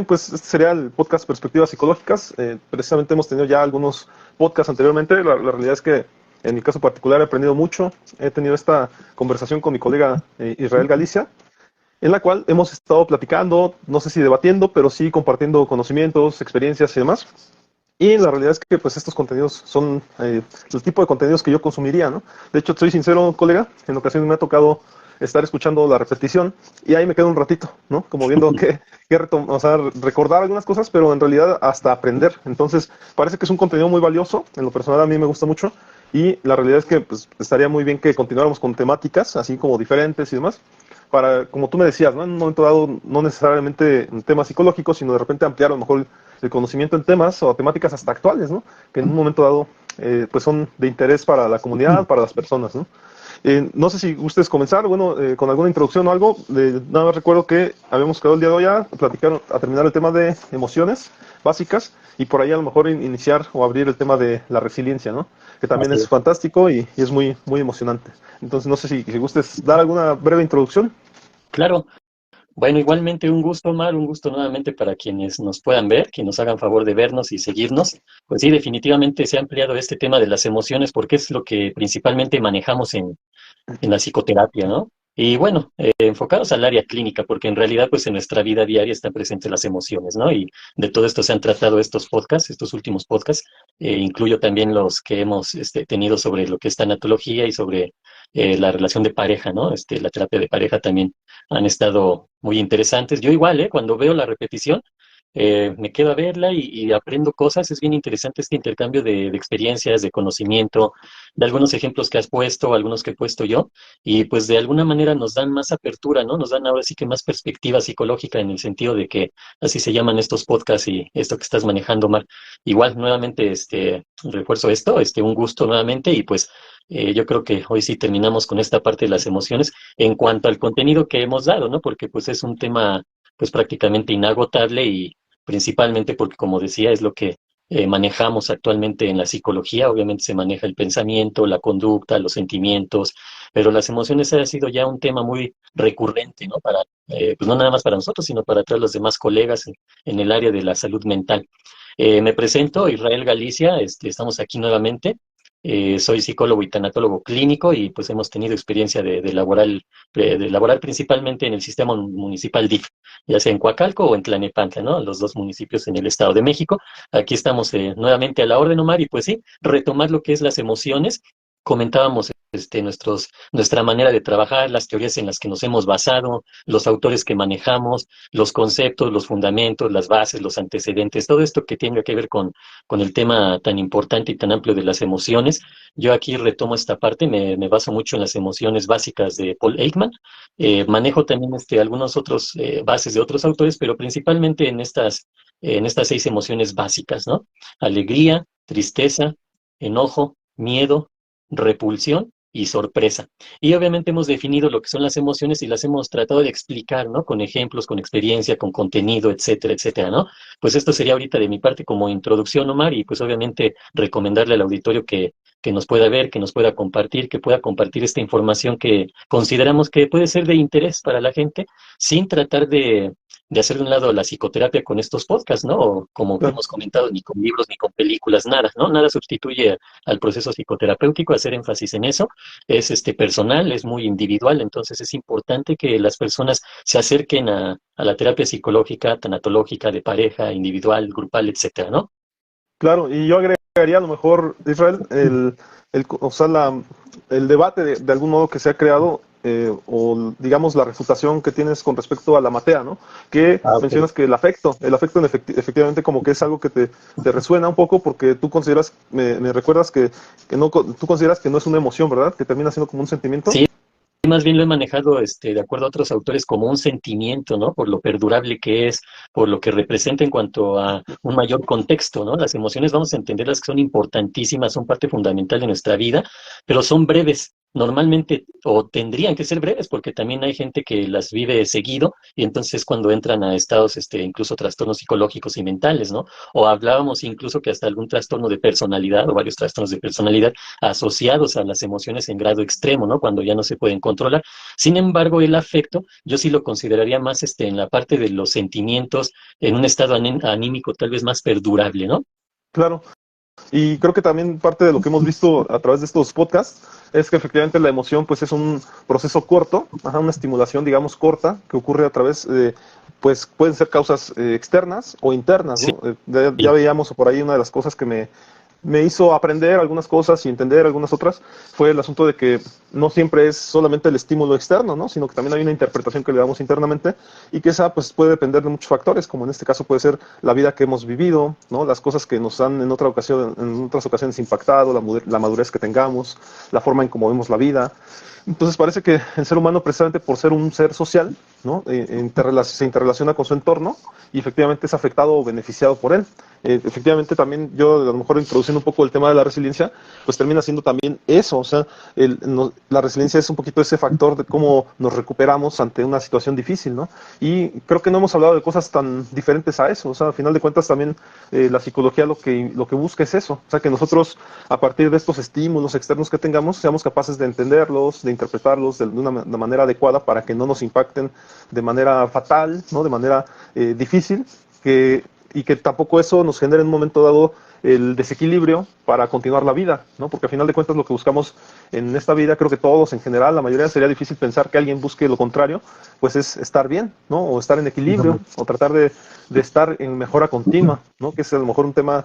pues este sería el podcast Perspectivas Psicológicas. Precisamente hemos tenido ya algunos podcasts anteriormente. La realidad es que en mi caso particular he aprendido mucho. He tenido esta conversación con mi colega Israel Galicia, en la cual hemos estado platicando, no sé si debatiendo, pero sí compartiendo conocimientos, experiencias y demás. Y la realidad es que pues estos contenidos son el tipo de contenidos que yo consumiría, ¿no? De hecho, soy sincero, colega, en ocasiones me ha tocado estar escuchando la repetición y ahí me quedo un ratito, ¿no? Como viendo o sea, recordar algunas cosas, pero en realidad hasta aprender. Entonces, parece que es un contenido muy valioso, en lo personal a mí me gusta mucho y la realidad es que pues, estaría muy bien que continuáramos con temáticas así como diferentes y demás, para, como tú me decías, ¿no? En un momento dado, no necesariamente en temas psicológicos, sino de repente ampliar a lo mejor el conocimiento en temas o temáticas hasta actuales, ¿no? Que en un momento dado pues son de interés para la comunidad, para las personas, ¿no? No sé si gustes comenzar, bueno, con alguna introducción o algo. Nada más recuerdo que habíamos quedado el día de hoy a platicar, a terminar el tema de emociones básicas y por ahí a lo mejor iniciar o abrir el tema de la resiliencia, ¿no? Que también Así es es. fantástico y es muy, muy emocionante. Entonces, no sé si gustes dar alguna breve introducción. Claro. Bueno, igualmente un gusto, Omar, un gusto nuevamente para quienes nos puedan ver, que nos hagan favor de vernos y seguirnos. Pues sí, definitivamente se ha ampliado este tema de las emociones porque es lo que principalmente manejamos en la psicoterapia, ¿no? Y bueno, enfocados al área clínica, porque en realidad pues en nuestra vida diaria están presentes las emociones, ¿no? Y de todo esto se han tratado estos podcasts, estos últimos podcasts. Incluyo también los que hemos tenido sobre lo que es tanatología y sobre la relación de pareja, ¿no? La terapia de pareja también han estado muy interesantes. Yo igual, cuando veo la repetición, me quedo a verla y aprendo cosas. Es bien interesante este intercambio de experiencias, de conocimiento, de algunos ejemplos que has puesto, algunos que he puesto yo, y pues de alguna manera nos dan más apertura, ¿no? Nos dan ahora sí que más perspectiva psicológica en el sentido de que así se llaman estos podcasts y esto que estás manejando, Mar. Igual, nuevamente, refuerzo esto, un gusto nuevamente y pues yo creo que hoy sí terminamos con esta parte de las emociones en cuanto al contenido que hemos dado, ¿no? Porque pues es un tema pues prácticamente inagotable y principalmente porque, como decía, es lo que manejamos actualmente en la psicología. Obviamente se maneja el pensamiento, la conducta, los sentimientos, pero las emociones ha sido ya un tema muy recurrente, ¿no? Para, pues no nada más para nosotros, sino para todos los demás colegas en el área de la salud mental. Me presento, Israel Galicia, estamos aquí nuevamente. Soy psicólogo y tanatólogo clínico y pues hemos tenido experiencia de laborar principalmente en el sistema municipal DIF, ya sea en Coacalco o en Tlanepantla, ¿no? Los dos municipios en el Estado de México. Aquí estamos nuevamente a la orden, Omar, y pues sí, retomar lo que es las emociones. Comentábamos nuestra manera de trabajar, las teorías en las que nos hemos basado, los autores que manejamos, los conceptos, los fundamentos, las bases, los antecedentes, todo esto que tenga que ver con el tema tan importante y tan amplio de las emociones. Yo aquí retomo esta parte, me baso mucho en las emociones básicas de Paul Ekman. Manejo también algunos otros bases de otros autores, pero principalmente en estas 6 emociones básicas, ¿no? Alegría, tristeza, enojo, miedo, repulsión y sorpresa. Y obviamente hemos definido lo que son las emociones y las hemos tratado de explicar, ¿no? Con ejemplos, con experiencia, con contenido, etcétera, etcétera, ¿no? Pues esto sería ahorita de mi parte como introducción, Omar, y pues obviamente recomendarle al auditorio que nos pueda ver, que nos pueda compartir, que pueda compartir esta información que consideramos que puede ser de interés para la gente, sin tratar de hacer de un lado la psicoterapia con estos podcasts, ¿no? O como Claro. hemos comentado, ni con libros, ni con películas, nada, ¿no? Nada sustituye al proceso psicoterapéutico, hacer énfasis en eso. Es personal, es muy individual, entonces es importante que las personas se acerquen a la terapia psicológica, tanatológica, de pareja, individual, grupal, etcétera, ¿no? Claro, y yo agregaría a lo mejor, Israel, o sea, el debate de algún modo que se ha creado, o digamos la refutación que tienes con respecto a la matea, ¿no? Que Ah, ok. mencionas que el afecto efectivamente como que es algo que te resuena un poco porque tú consideras, me recuerdas que no, tú consideras que no es una emoción, ¿verdad? Que termina siendo como un sentimiento. Sí, más bien lo he manejado, de acuerdo a otros autores, como un sentimiento, ¿no? Por lo perdurable que es, por lo que representa en cuanto a un mayor contexto, ¿no? Las emociones vamos a entenderlas que son importantísimas, son parte fundamental de nuestra vida, pero son breves. normalmente o tendrían que ser breves porque también hay gente que las vive seguido y entonces cuando entran a estados, incluso trastornos psicológicos y mentales, ¿no? O hablábamos incluso que hasta algún trastorno de personalidad o varios trastornos de personalidad asociados a las emociones en grado extremo, ¿no? Cuando ya no se pueden controlar. Sin embargo, el afecto yo sí lo consideraría más, en la parte de los sentimientos, en un estado anímico tal vez más perdurable, ¿no? Claro. Y creo que también parte de lo que hemos visto a través de estos podcasts es que efectivamente la emoción pues es un proceso corto, una estimulación digamos corta que ocurre a través de, pues pueden ser causas externas o internas, Sí. ¿no? Ya veíamos por ahí una de las cosas que me hizo aprender algunas cosas y entender algunas otras, fue el asunto de que no siempre es solamente el estímulo externo, ¿no? Sino que también hay una interpretación que le damos internamente y que esa pues puede depender de muchos factores, como en este caso puede ser la vida que hemos vivido, ¿no? Las cosas que nos han en otras ocasiones impactado, la madurez que tengamos, la forma en cómo vemos la vida. Entonces parece que el ser humano, precisamente por ser un ser social, ¿no? Se interrelaciona con su entorno y efectivamente es afectado o beneficiado por él. Efectivamente también yo a lo mejor introduciendo un poco el tema de la resiliencia, pues termina siendo también eso, o sea, la resiliencia es un poquito ese factor de cómo nos recuperamos ante una situación difícil, ¿no? Y creo que no hemos hablado de cosas tan diferentes a eso, o sea, a final de cuentas también la psicología lo que busca es eso, o sea, que nosotros a partir de estos estímulos externos que tengamos seamos capaces de entenderlos, de interpretarlos de una manera adecuada para que no nos impacten de manera fatal, ¿no? De manera difícil, y que tampoco eso nos genere en un momento dado el desequilibrio para continuar la vida, ¿no? Porque al final de cuentas lo que buscamos en esta vida, creo que todos en general, la mayoría sería difícil pensar que alguien busque lo contrario, pues es estar bien, ¿no? O estar en equilibrio, o tratar de estar en mejora continua, ¿no? Que es a lo mejor un tema,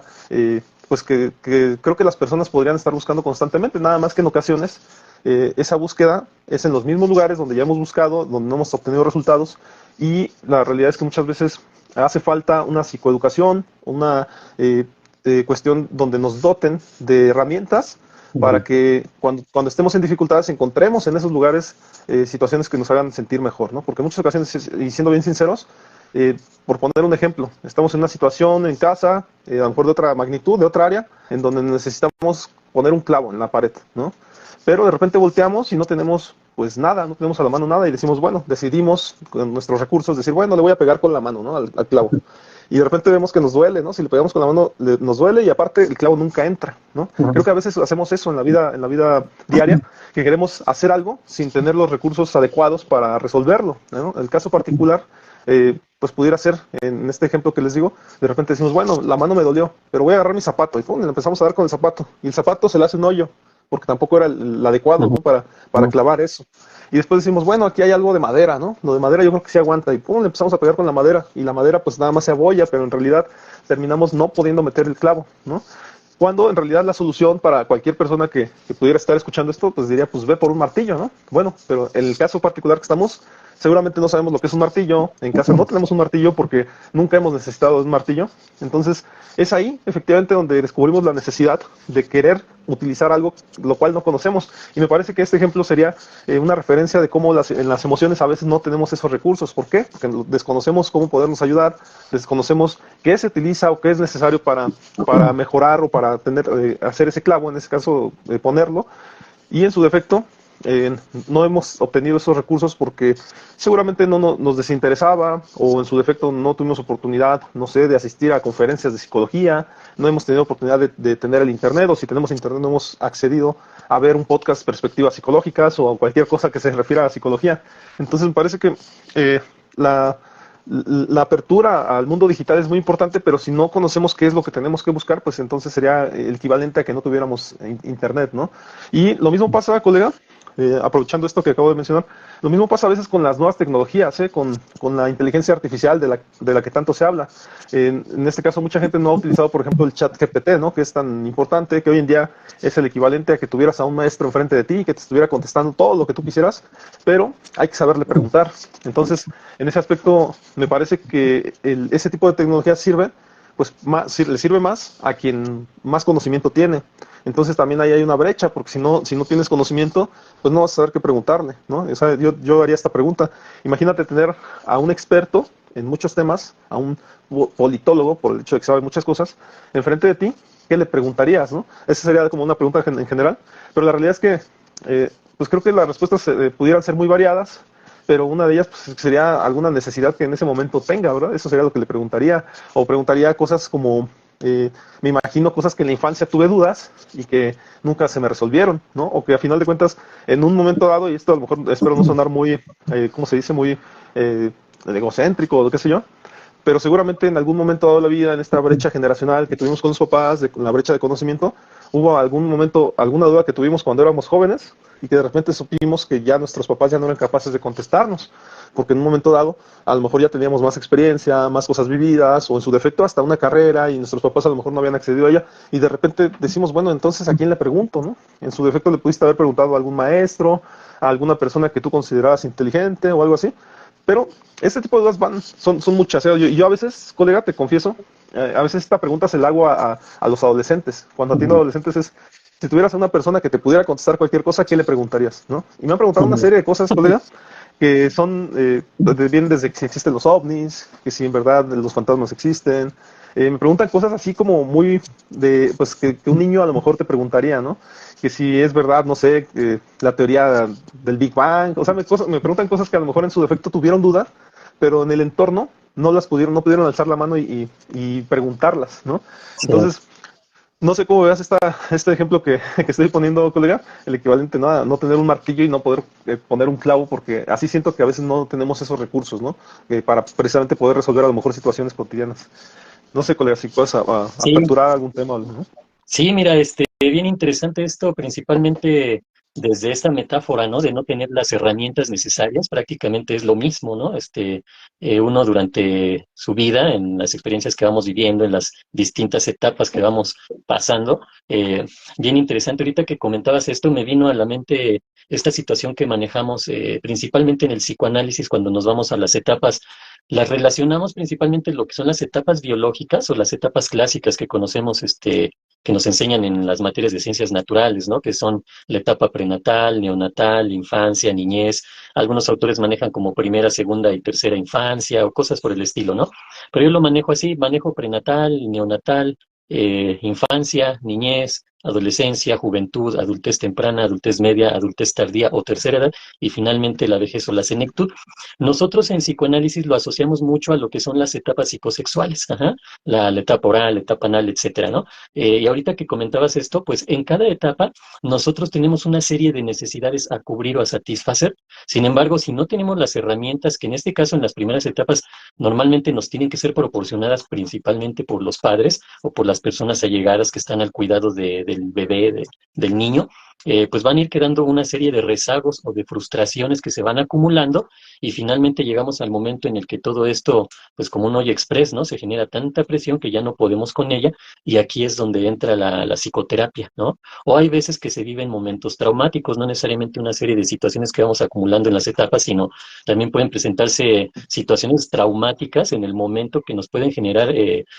pues que creo que las personas podrían estar buscando constantemente, nada más que en ocasiones esa búsqueda es en los mismos lugares donde ya hemos buscado, donde no hemos obtenido resultados, y la realidad es que muchas veces hace falta una psicoeducación, una cuestión donde nos doten de herramientas para que cuando estemos en dificultades encontremos en esos lugares situaciones que nos hagan sentir mejor, ¿no? Porque en muchas ocasiones, y siendo bien sinceros, por poner un ejemplo, estamos en una situación en casa, a lo mejor de otra magnitud, de otra área, en donde necesitamos poner un clavo en la pared, ¿no? Pero de repente volteamos y no tenemos pues nada, no tenemos a la mano nada y decimos, bueno, decidimos con nuestros recursos decir, bueno, le voy a pegar con la mano, ¿no? Al clavo. Y de repente vemos que nos duele, ¿no? Si le pegamos con la mano, nos duele y aparte el clavo nunca entra, ¿no? Creo que a veces hacemos eso en la vida diaria, que queremos hacer algo sin tener los recursos adecuados para resolverlo, ¿no? El caso particular, pues pudiera ser, en este ejemplo que les digo, de repente decimos, bueno, la mano me dolió, pero voy a agarrar mi zapato y pum, le empezamos a dar con el zapato y el zapato se le hace un hoyo porque tampoco era el adecuado, ¿no? Para clavar eso. Y después decimos, bueno, aquí hay algo de madera, ¿no? Lo de madera yo creo que sí aguanta. Y pum, le empezamos a pegar con la madera. Y la madera pues nada más se abolla, pero en realidad terminamos no pudiendo meter el clavo, ¿no? Cuando en realidad la solución para cualquier persona que pudiera estar escuchando esto, pues diría, pues ve por un martillo, ¿no? Bueno, pero en el caso particular que estamos, seguramente no sabemos lo que es un martillo. En casa no tenemos un martillo porque nunca hemos necesitado de un martillo. Entonces, es ahí, efectivamente, donde descubrimos la necesidad de querer utilizar algo lo cual no conocemos. Y me parece que este ejemplo sería una referencia de cómo en las emociones a veces no tenemos esos recursos. ¿Por qué? Porque desconocemos cómo podernos ayudar, desconocemos qué se utiliza o qué es necesario para mejorar o para hacer ese clavo, en ese caso ponerlo. Y en su defecto, no hemos obtenido esos recursos porque seguramente nos desinteresaba o en su defecto no tuvimos oportunidad, no sé, de asistir a conferencias de psicología, no hemos tenido oportunidad de tener el internet o si tenemos internet no hemos accedido a ver un podcast perspectivas psicológicas o cualquier cosa que se refiera a psicología. Entonces me parece que la, la apertura al mundo digital es muy importante, pero si no conocemos qué es lo que tenemos que buscar, pues entonces sería el equivalente a que no tuviéramos internet, ¿no? Y lo mismo pasa, colega, aprovechando esto que acabo de mencionar, lo mismo pasa a veces con las nuevas tecnologías, con la inteligencia artificial de la que tanto se habla. En este caso, mucha gente no ha utilizado, por ejemplo, el chat GPT, ¿no? Que es tan importante, que hoy en día es el equivalente a que tuvieras a un maestro enfrente de ti, que te estuviera contestando todo lo que tú quisieras, pero hay que saberle preguntar. Entonces, en ese aspecto, me parece que ese tipo de tecnología sirve, pues le sirve más a quien más conocimiento tiene. Entonces también ahí hay una brecha, porque si no tienes conocimiento, pues no vas a saber qué preguntarle, ¿no? O sea, yo haría esta pregunta. Imagínate tener a un experto en muchos temas, a un politólogo, por el hecho de que sabe muchas cosas, enfrente de ti, ¿qué le preguntarías, no? Esa sería como una pregunta en general, pero la realidad es que pues creo que las respuestas pudieran ser muy variadas, pero una de ellas pues, sería alguna necesidad que en ese momento tenga, ¿verdad? Eso sería lo que le preguntaría. O preguntaría cosas como, me imagino cosas que en la infancia tuve dudas y que nunca se me resolvieron, ¿no? O que a final de cuentas, en un momento dado, y esto a lo mejor espero no sonar muy, ¿cómo se dice? Muy egocéntrico o qué sé yo, pero seguramente en algún momento dado de la vida, en esta brecha generacional que tuvimos con los papás, de la brecha de conocimiento, hubo algún momento, alguna duda que tuvimos cuando éramos jóvenes y que de repente supimos que ya nuestros papás ya no eran capaces de contestarnos, porque en un momento dado a lo mejor ya teníamos más experiencia, más cosas vividas, o en su defecto hasta una carrera y nuestros papás a lo mejor no habían accedido a ella, y de repente decimos, bueno, entonces ¿a quién le pregunto? ¿No? En su defecto le pudiste haber preguntado a algún maestro, a alguna persona que tú considerabas inteligente o algo así, pero este tipo de dudas son muchas. Yo a veces, colega, te confieso, a veces esta pregunta se la hago a los adolescentes. Cuando atiendo a adolescentes es, si tuvieras a una persona que te pudiera contestar cualquier cosa, ¿qué le preguntarías? ¿No? Y me han preguntado una serie de cosas, colega, que son, vienen desde que si existen los ovnis, que si en verdad los fantasmas existen. Me preguntan cosas así como muy de, pues que un niño a lo mejor te preguntaría, ¿no? Que si es verdad, no sé, la teoría del Big Bang, o sea, me preguntan cosas que a lo mejor en su defecto tuvieron duda, pero en el entorno no pudieron alzar la mano y preguntarlas, ¿no? Sí. Entonces, no sé cómo veas este ejemplo que estoy poniendo, colega, el equivalente, ¿no? A no tener un martillo y no poder poner un clavo, porque así siento que a veces no tenemos esos recursos, ¿no? Para precisamente poder resolver a lo mejor situaciones cotidianas. No sé, colega, si puedes Sí, aperturar algún tema, ¿no? sí, mira, bien interesante esto, principalmente desde esta metáfora, ¿no? De no tener las herramientas necesarias, prácticamente es lo mismo, ¿no? Uno durante su vida, en las experiencias que vamos viviendo, en las distintas etapas que vamos pasando, bien interesante. Ahorita que comentabas esto, me vino a la mente esta situación que manejamos principalmente en el psicoanálisis cuando nos vamos a las etapas. Las relacionamos principalmente en lo que son las etapas biológicas o las etapas clásicas que conocemos, que nos enseñan en las materias de ciencias naturales, ¿no? Que son la etapa prenatal, neonatal, infancia, niñez. Algunos autores manejan como primera, segunda y tercera infancia o cosas por el estilo, ¿no? Pero yo lo manejo así, manejo prenatal, neonatal, infancia, niñez, adolescencia, juventud, adultez temprana, adultez media, adultez tardía o tercera edad y finalmente la vejez o la senectud. Nosotros en psicoanálisis lo asociamos mucho a lo que son las etapas psicosexuales, ajá, la etapa oral, la etapa anal, etcétera, ¿no? Y ahorita que comentabas esto, pues en cada etapa nosotros tenemos una serie de necesidades a cubrir o a satisfacer. Sin embargo, si no tenemos las herramientas, que en este caso en las primeras etapas normalmente nos tienen que ser proporcionadas principalmente por los padres o por las personas allegadas que están al cuidado del bebé, del niño, pues van a ir quedando una serie de rezagos o de frustraciones que se van acumulando y finalmente llegamos al momento en el que todo esto, pues como un hoy express, ¿no? Se genera tanta presión que ya no podemos con ella y aquí es donde entra la psicoterapia, ¿no? O hay veces que se viven momentos traumáticos, no necesariamente una serie de situaciones que vamos acumulando en las etapas, sino también pueden presentarse situaciones traumáticas en el momento que nos pueden generar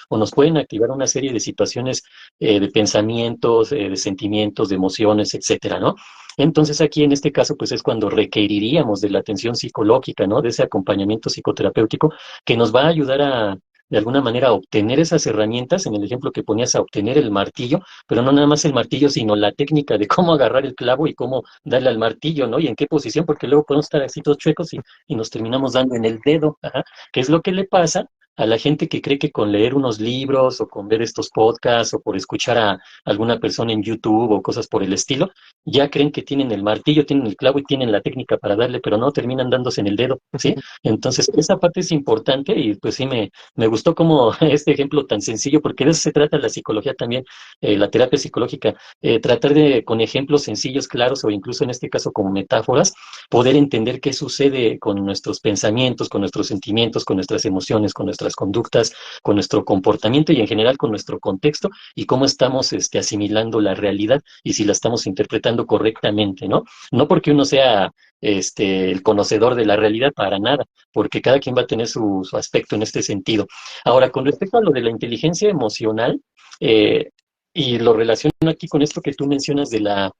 o nos pueden activar una serie de situaciones de pensamientos, de sentimientos, de emociones, etcétera, ¿no? Entonces aquí en este caso pues es cuando requeriríamos de la atención psicológica, ¿no? De ese acompañamiento psicoterapéutico que nos va a ayudar a de alguna manera a obtener esas herramientas, en el ejemplo que ponías a obtener el martillo, pero no nada más el martillo, sino la técnica de cómo agarrar el clavo y cómo darle al martillo, ¿no? Y en qué posición, porque luego podemos estar así todos chuecos y nos terminamos dando en el dedo, ajá, que es lo que le pasa a la gente que cree que con leer unos libros o con ver estos podcasts o por escuchar a alguna persona en YouTube o cosas por el estilo, ya creen que tienen el martillo, tienen el clavo y tienen la técnica para darle, pero no terminan dándose en el dedo, ¿sí? Entonces, esa parte es importante y pues sí me gustó como este ejemplo tan sencillo, porque de eso se trata la psicología también, la terapia psicológica, tratar de, con ejemplos sencillos, claros o incluso en este caso como metáforas, poder entender qué sucede con nuestros pensamientos, con nuestros sentimientos, con nuestras emociones, con nuestras conductas, con nuestro comportamiento y en general con nuestro contexto y cómo estamos asimilando la realidad y si la estamos interpretando correctamente, ¿no? No porque uno sea el conocedor de la realidad para nada, porque cada quien va a tener su aspecto en este sentido. Ahora, con respecto a lo de la inteligencia emocional, eh, y lo relaciono aquí con esto que tú mencionas de la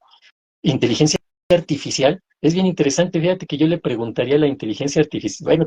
inteligencia artificial, es bien interesante, fíjate que yo le preguntaría a la inteligencia artificial, bueno,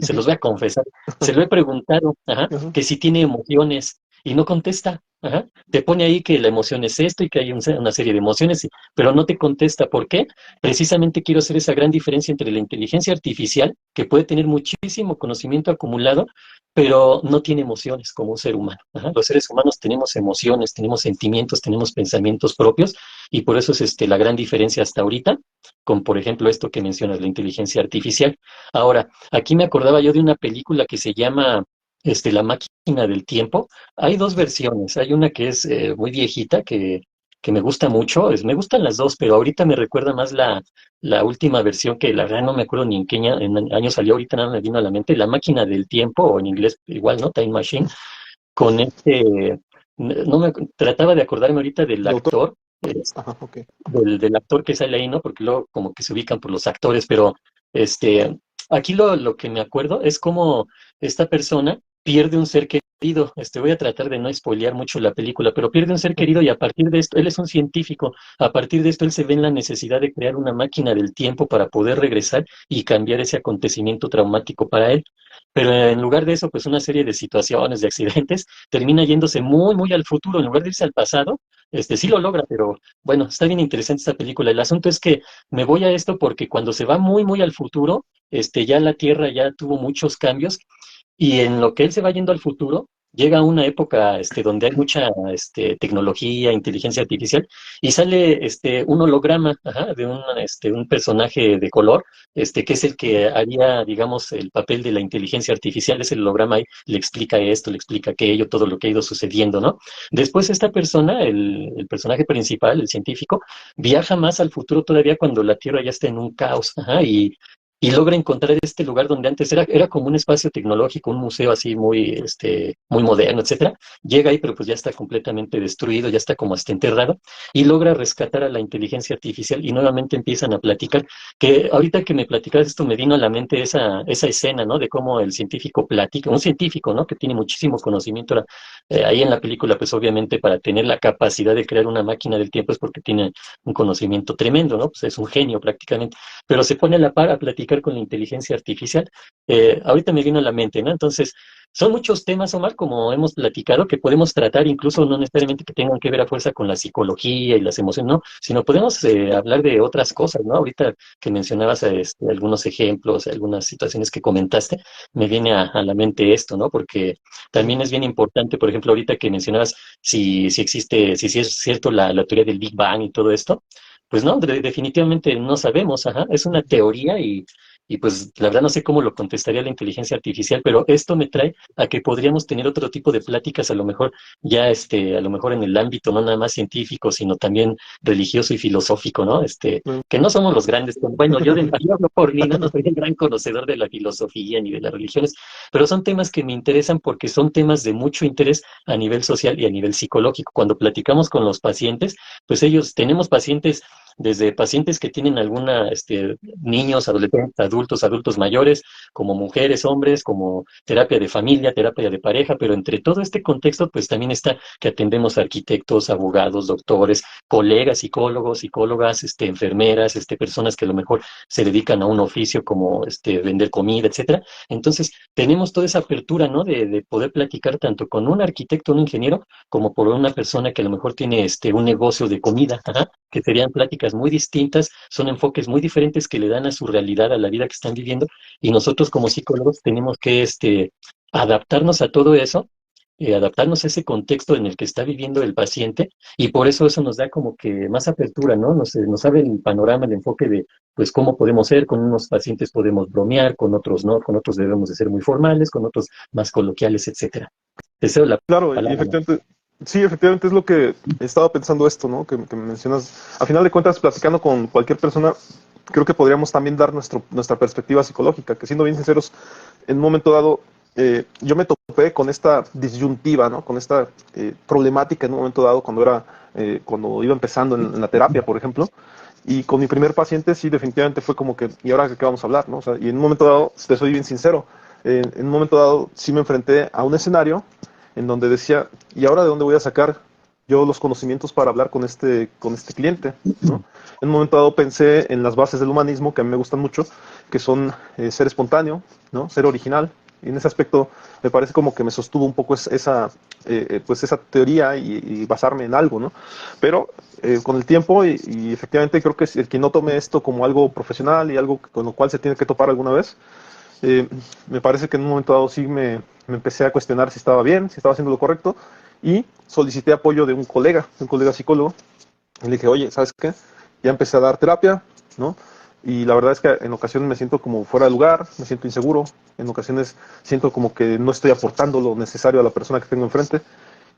se los voy a confesar, se lo he preguntado, ajá, que si tiene emociones, y no contesta. Ajá. Te pone ahí que la emoción es esto y que hay una serie de emociones, pero no te contesta. ¿Por qué? Precisamente quiero hacer esa gran diferencia entre la inteligencia artificial, que puede tener muchísimo conocimiento acumulado, pero no tiene emociones como un ser humano. Ajá. Los seres humanos tenemos emociones, tenemos sentimientos, tenemos pensamientos propios, y por eso es la gran diferencia hasta ahorita con, por ejemplo, esto que mencionas, la inteligencia artificial. Ahora, aquí me acordaba yo de una película que se llama La máquina del tiempo. Hay dos versiones. Hay una que es muy viejita, que me gusta mucho. Me gustan las dos, pero ahorita me recuerda más la última versión, que la verdad no me acuerdo ni en qué año salió. Ahorita nada me vino a la mente. La máquina del tiempo, o en inglés igual, ¿no? Time Machine. Con no me trataba de acordarme ahorita del ¿De autor? actor, Ajá, ok. del actor que sale ahí, ¿no? Porque luego como que se ubican por los actores, pero este, aquí lo que me acuerdo es cómo esta persona pierde un ser querido. Voy a tratar de no spoilear mucho la película, pero pierde un ser querido, y a partir de esto, él es un científico, a partir de esto él se ve en la necesidad de crear una máquina del tiempo para poder regresar y cambiar ese acontecimiento traumático para él. Pero en lugar de eso, pues una serie de situaciones, de accidentes, termina yéndose muy, muy al futuro, en lugar de irse al pasado. Sí lo logra, pero bueno, está bien interesante esta película. El asunto es que me voy a esto porque cuando se va muy, muy al futuro, ya la Tierra ya tuvo muchos cambios, y en lo que él se va yendo al futuro, llega a una época donde hay mucha tecnología, inteligencia artificial, y sale un holograma, ajá, de un personaje de color, que es el que haría, digamos, el papel de la inteligencia artificial. Es el holograma ahí, le explica esto, le explica aquello, todo lo que ha ido sucediendo, ¿no? Después esta persona, el personaje principal, el científico, viaja más al futuro todavía, cuando la Tierra ya está en un caos, ajá, y logra encontrar este lugar donde antes era como un espacio tecnológico, un museo así muy, muy moderno, etcétera. Llega ahí, pero pues ya está completamente destruido, ya está como hasta enterrado, y logra rescatar a la inteligencia artificial, y nuevamente empiezan a platicar. Que ahorita que me platicabas esto, me vino a la mente esa escena, ¿no? De cómo el científico platica, un científico, ¿no? Que tiene muchísimo conocimiento. Ahí en la película, pues obviamente para tener la capacidad de crear una máquina del tiempo es porque tiene un conocimiento tremendo, ¿no? Pues es un genio prácticamente, pero se pone a la par a platicar con la inteligencia artificial. Ahorita me vino a la mente, ¿no? Entonces, son muchos temas, Omar, como hemos platicado, que podemos tratar, incluso no necesariamente que tengan que ver a fuerza con la psicología y las emociones, no, sino podemos hablar de otras cosas, ¿no? Ahorita que mencionabas algunos ejemplos, algunas situaciones que comentaste, me viene a la mente esto, ¿no? Porque también es bien importante, por ejemplo, ahorita que mencionabas si existe, si es cierto la teoría del Big Bang y todo esto. Pues no, definitivamente no sabemos, ajá, es una teoría, y pues la verdad no sé cómo lo contestaría la inteligencia artificial, pero esto me trae a que podríamos tener otro tipo de pláticas, a lo mejor ya a lo mejor en el ámbito no nada más científico, sino también religioso y filosófico, ¿no? Que no somos los grandes, bueno, yo hablo por mí, no soy el gran conocedor de la filosofía ni de las religiones, pero son temas que me interesan porque son temas de mucho interés a nivel social y a nivel psicológico. Cuando platicamos con los pacientes, pues tenemos pacientes, desde pacientes que tienen alguna, niños, adolescentes, adultos mayores, como mujeres, hombres, como terapia de familia, terapia de pareja, pero entre todo este contexto, pues también está que atendemos a arquitectos, abogados, doctores, colegas, psicólogos, psicólogas, enfermeras, personas que a lo mejor se dedican a un oficio como vender comida, etcétera. Entonces, tenemos toda esa apertura, ¿no? De poder platicar tanto con un arquitecto, un ingeniero, como por una persona que a lo mejor tiene un negocio de comida, ajá, que serían pláticas muy distintas, son enfoques muy diferentes que le dan a su realidad, a la vida que están viviendo, y nosotros como psicólogos tenemos que adaptarnos a todo eso, adaptarnos a ese contexto en el que está viviendo el paciente, y por eso nos da como que más apertura, ¿no? Nos abre el panorama, el enfoque de, pues, cómo podemos ser. Con unos pacientes podemos bromear, con otros no, con otros debemos de ser muy formales, con otros más coloquiales, etcétera. Deseo la Claro, y palabra. efectivamente, sí, efectivamente es lo que estaba pensando esto, ¿no? Que me mencionas. A final de cuentas, platicando con cualquier persona, creo que podríamos también dar nuestra perspectiva psicológica, que siendo bien sinceros, en un momento dado, yo me topé con esta disyuntiva, ¿no? Con esta problemática en un momento dado cuando iba empezando en la terapia, por ejemplo. Y con mi primer paciente sí, definitivamente fue como que, ¿y ahora de qué vamos a hablar? ¿No? O sea, y en un momento dado, te soy bien sincero, en un momento dado sí me enfrenté a un escenario en donde decía, ¿y ahora de dónde voy a sacar yo los conocimientos para hablar con este cliente? ¿No? En un momento dado pensé en las bases del humanismo, que a mí me gustan mucho, que son ser espontáneo, ¿no? Ser original, en ese aspecto me parece como que me sostuvo un poco pues esa teoría y basarme en algo, ¿no? Pero con el tiempo y efectivamente creo que el que no tome esto como algo profesional y algo con lo cual se tiene que topar alguna vez, me parece que en un momento dado sí me empecé a cuestionar si estaba bien, si estaba haciendo lo correcto y solicité apoyo de un colega psicólogo. Y le dije, oye, ¿sabes qué? Ya empecé a dar terapia, ¿no? Y la verdad es que en ocasiones me siento como fuera de lugar, me siento inseguro, en ocasiones siento como que no estoy aportando lo necesario a la persona que tengo enfrente.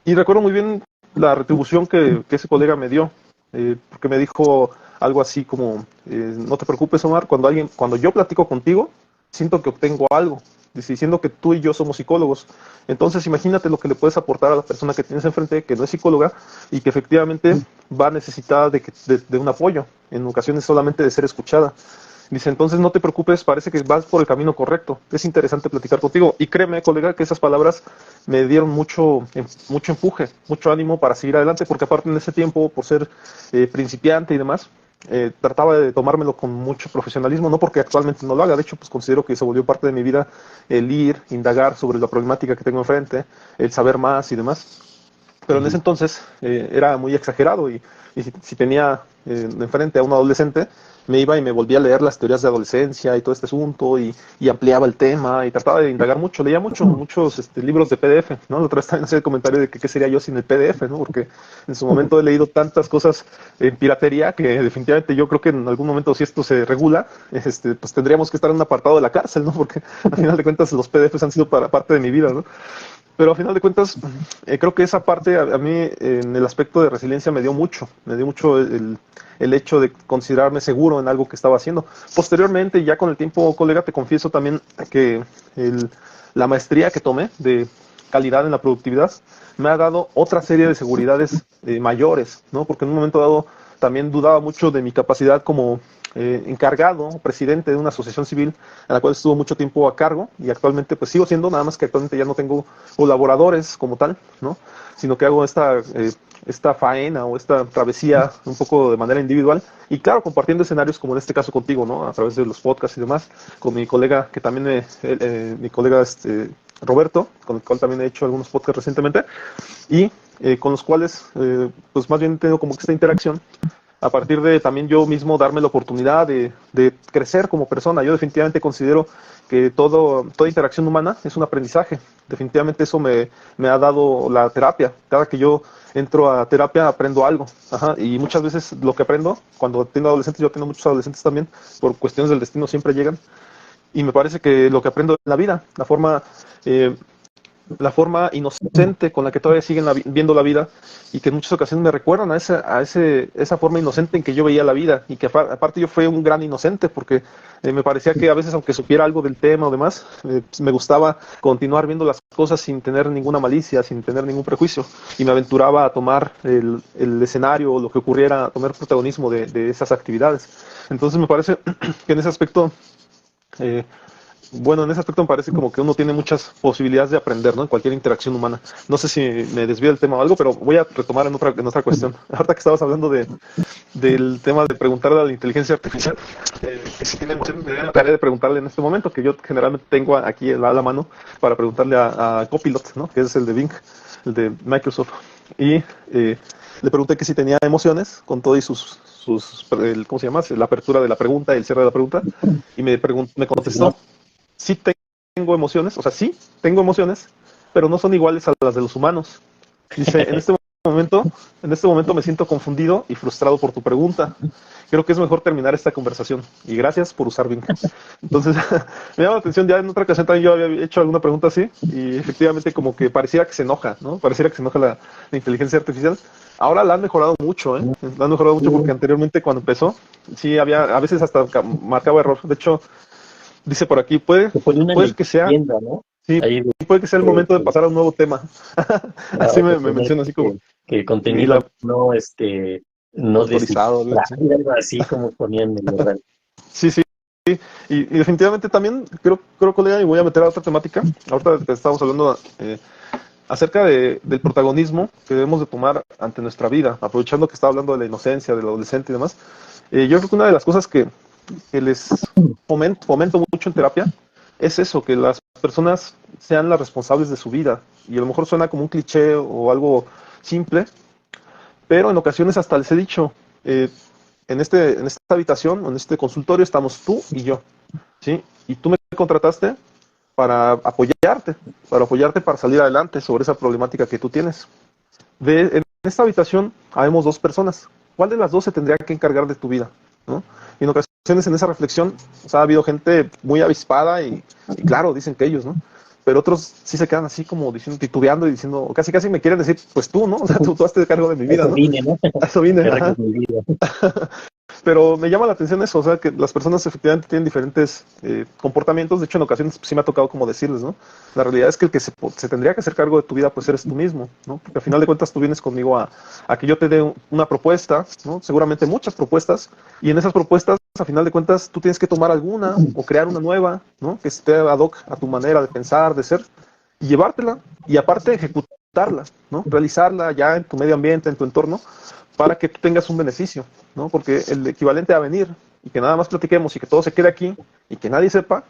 Y recuerdo muy bien la retribución que ese colega me dio, porque me dijo algo así como, no te preocupes, Omar, cuando yo platico contigo, siento que obtengo algo, diciendo que tú y yo somos psicólogos. Entonces imagínate lo que le puedes aportar a la persona que tienes enfrente, que no es psicóloga y que efectivamente va necesitada de un apoyo, en ocasiones solamente de ser escuchada. Dice, entonces no te preocupes, parece que vas por el camino correcto. Es interesante platicar contigo. Y créeme, colega, que esas palabras me dieron mucho empuje, mucho ánimo para seguir adelante, porque aparte en ese tiempo, por ser principiante y demás, trataba de tomármelo con mucho profesionalismo, no porque actualmente no lo haga, de hecho, pues considero que se volvió parte de mi vida el ir, indagar sobre la problemática que tengo enfrente, el saber más y demás. Pero en ese entonces era muy exagerado y si tenía enfrente a un adolescente, me iba y me volvía a leer las teorías de adolescencia y todo este asunto y ampliaba el tema y trataba de indagar mucho, leía muchos libros de PDF, ¿no? La otra vez también hacía el comentario de que qué sería yo sin el PDF, ¿no? Porque en su momento he leído tantas cosas en piratería que definitivamente yo creo que en algún momento si esto se regula, pues tendríamos que estar en un apartado de la cárcel, ¿no? Porque al final de cuentas los PDFs han sido parte de mi vida, ¿no? Pero a final de cuentas, creo que esa parte a mí en el aspecto de resiliencia me dio mucho el hecho de considerarme seguro en algo que estaba haciendo. Posteriormente, ya con el tiempo, colega, te confieso también que la maestría que tomé de calidad en la productividad me ha dado otra serie de seguridades mayores, ¿no? Porque en un momento dado también dudaba mucho de mi capacidad como encargado, presidente de una asociación civil a la cual estuvo mucho tiempo a cargo y actualmente pues sigo siendo, nada más que actualmente ya no tengo colaboradores como tal, ¿no? Sino que hago esta faena o esta travesía un poco de manera individual y claro, compartiendo escenarios como en este caso contigo, ¿no? A través de los podcasts y demás, con mi colega que también, mi colega Roberto, con el cual también he hecho algunos podcasts recientemente y con los cuales pues más bien tengo como que esta interacción a partir de también yo mismo darme la oportunidad de crecer como persona. Yo definitivamente considero que toda interacción humana es un aprendizaje. Definitivamente eso me ha dado la terapia. Cada que yo entro a terapia aprendo algo. Ajá. Y muchas veces lo que aprendo, cuando tengo adolescentes, yo tengo muchos adolescentes también, por cuestiones del destino siempre llegan. Y me parece que lo que aprendo en la vida, la forma inocente con la que todavía siguen viendo la vida y que en muchas ocasiones me recuerdan a esa forma inocente en que yo veía la vida y que aparte yo fui un gran inocente porque me parecía que a veces aunque supiera algo del tema o demás, me gustaba continuar viendo las cosas sin tener ninguna malicia, sin tener ningún prejuicio y me aventuraba a tomar el escenario o lo que ocurriera, a tomar protagonismo de esas actividades. Entonces me parece que en ese aspecto eh, bueno, en ese aspecto me parece como que uno tiene muchas posibilidades de aprender, ¿no? En cualquier interacción humana. No sé si me desvío del tema o algo, pero voy a retomar en otra cuestión. Ahorita que estabas hablando del tema de preguntarle a la inteligencia artificial, que si tiene me da la tarea de preguntarle en este momento, que yo generalmente tengo aquí a la mano para preguntarle a Copilot, ¿no? Que es el de Bing, el de Microsoft. Y le pregunté que si tenía emociones con todo y ¿cómo se llama? La apertura de la pregunta y el cierre de la pregunta. Y me contestó sí tengo emociones, o sea, sí tengo emociones, pero no son iguales a las de los humanos. Dice, momento, en este momento me siento confundido y frustrado por tu pregunta. Creo que es mejor terminar esta conversación. Y gracias por usar Bing. Entonces, me llama la atención, ya en otra ocasión también yo había hecho alguna pregunta así, y efectivamente como que pareciera que se enoja, ¿no? Pareciera que se enoja la inteligencia artificial. Ahora la han mejorado mucho, ¿eh? La han mejorado mucho porque anteriormente cuando empezó, sí había, a veces hasta marcaba error. De hecho, dice por aquí, Se pone una puede que sea, leyenda, ¿no? sí, Ahí puede que sea el momento de pasar a un nuevo tema. Así claro, de me poner menciona, así como, que el y contenido la no, no autorizado, algo descifrar, así. algo así como ponían en verdad. Sí, sí, y definitivamente también creo, colega, y voy a meter a otra temática. Ahorita estamos hablando acerca del protagonismo que debemos de tomar ante nuestra vida, aprovechando que está hablando de la inocencia, del adolescente y demás. Yo creo que una de las cosas que les fomento mucho en terapia es eso, que las personas sean las responsables de su vida. Y a lo mejor suena como un cliché o algo simple, pero en ocasiones hasta les he dicho, eh, en esta habitación, en este consultorio estamos tú y yo, ¿sí? Y tú me contrataste para apoyarte para salir adelante sobre esa problemática que tú tienes. En esta habitación habemos dos personas. ¿Cuál de las dos se tendría que encargar de tu vida? ¿No? Y en ocasiones en esa reflexión, o sea, ha habido gente muy avispada y claro, dicen que ellos, ¿no? Pero otros sí se quedan así como diciendo, titubeando y diciendo, casi casi me quieren decir, pues tú, ¿no? O sea, tú hazte cargo de mi vida, Eso ¿no? vine, ¿no? A eso vine, Guerra ajá. con mi vida. Pero me llama la atención eso, o sea, que las personas efectivamente tienen diferentes comportamientos. De hecho, en ocasiones sí me ha tocado como decirles, ¿no? La realidad es que el que se tendría que hacer cargo de tu vida, pues eres tú mismo, ¿no? Porque al final de cuentas tú vienes conmigo a que yo te dé una propuesta, ¿no? Seguramente muchas propuestas, y en esas propuestas, a final de cuentas, tú tienes que tomar alguna o crear una nueva, ¿no? Que esté ad hoc a tu manera de pensar, de ser, y llevártela, y aparte ejecutarla, ¿no? Realizarla ya en tu medio ambiente, en tu entorno, para que tú tengas un beneficio, ¿no? Porque el equivalente a venir y que nada más platiquemos y que todo se quede aquí y que nadie sepa,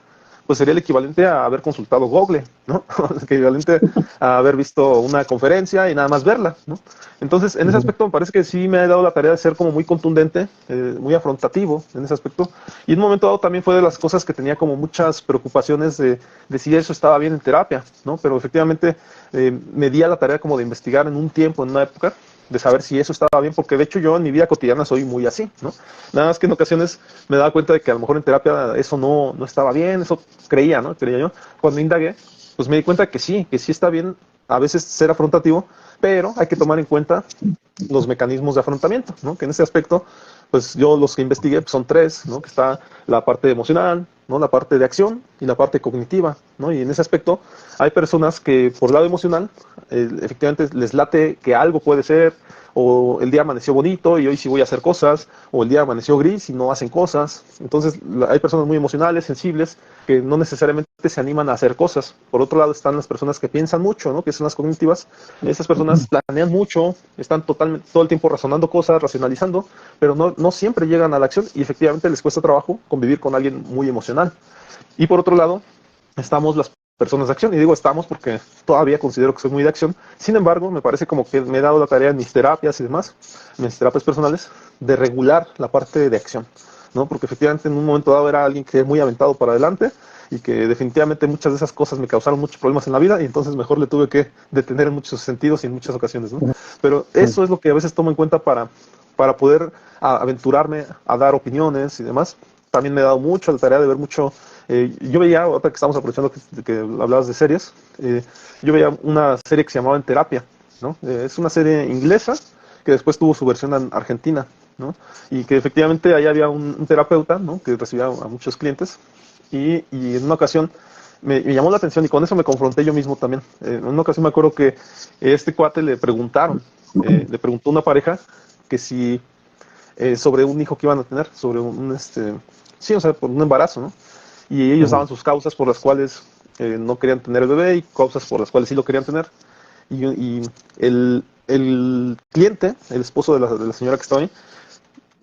pues sería el equivalente a haber consultado Google, ¿no? El equivalente a haber visto una conferencia y nada más verla, ¿no? Entonces, en ese aspecto me parece que sí me ha dado la tarea de ser como muy contundente, muy afrontativo en ese aspecto. Y en un momento dado también fue de las cosas que tenía como muchas preocupaciones de si eso estaba bien en terapia, ¿no? Pero efectivamente me di a la tarea como de investigar en un tiempo, en una época, de saber si eso estaba bien, porque de hecho yo en mi vida cotidiana soy muy así, ¿no? Nada más que en ocasiones me daba cuenta de que a lo mejor en terapia eso no estaba bien, eso creía, ¿no? Creía yo. Cuando indagué, pues me di cuenta que sí está bien a veces ser afrontativo, pero hay que tomar en cuenta los mecanismos de afrontamiento, ¿no? Que en ese aspecto, pues yo los que investigué pues, son tres, ¿no? Que está la parte emocional, ¿no? La parte de acción y la parte cognitiva, ¿no? Y en ese aspecto hay personas que por el lado emocional efectivamente les late que algo puede ser, o el día amaneció bonito y hoy sí voy a hacer cosas, o el día amaneció gris y no hacen cosas. Entonces hay personas muy emocionales, sensibles, que no necesariamente se animan a hacer cosas. Por otro lado están las personas que piensan mucho, ¿no? Que son las cognitivas. Esas personas planean mucho, están totalmente todo el tiempo razonando cosas, racionalizando, pero no siempre llegan a la acción y efectivamente les cuesta trabajo convivir con alguien muy emocional. Y por otro lado, estamos las personas de acción, y digo estamos porque todavía considero que soy muy de acción. Sin embargo, me parece como que me he dado la tarea en mis terapias y demás, en mis terapias personales, de regular la parte de acción, ¿no? Porque efectivamente en un momento dado era alguien que es muy aventado para adelante y que definitivamente muchas de esas cosas me causaron muchos problemas en la vida y entonces mejor le tuve que detener en muchos sentidos y en muchas ocasiones, ¿no? Pero eso es lo que a veces tomo en cuenta para poder aventurarme a dar opiniones y demás. También me he dado mucho la tarea de ver mucho. Yo veía, ahorita que estamos aprovechando que hablabas de series, yo veía una serie que se llamaba En Terapia, ¿no? Es una serie inglesa que después tuvo su versión en Argentina, ¿no? Y que efectivamente ahí había un terapeuta, ¿no? Que recibía a muchos clientes y en una ocasión me llamó la atención y con eso me confronté yo mismo también. En una ocasión me acuerdo que este cuate le preguntó a una pareja que si sobre un hijo que iban a tener, sobre sí, o sea, por un embarazo, ¿no? Y ellos daban sus causas por las cuales no querían tener el bebé y causas por las cuales sí lo querían tener. Y el cliente, el esposo de la señora que estaba ahí,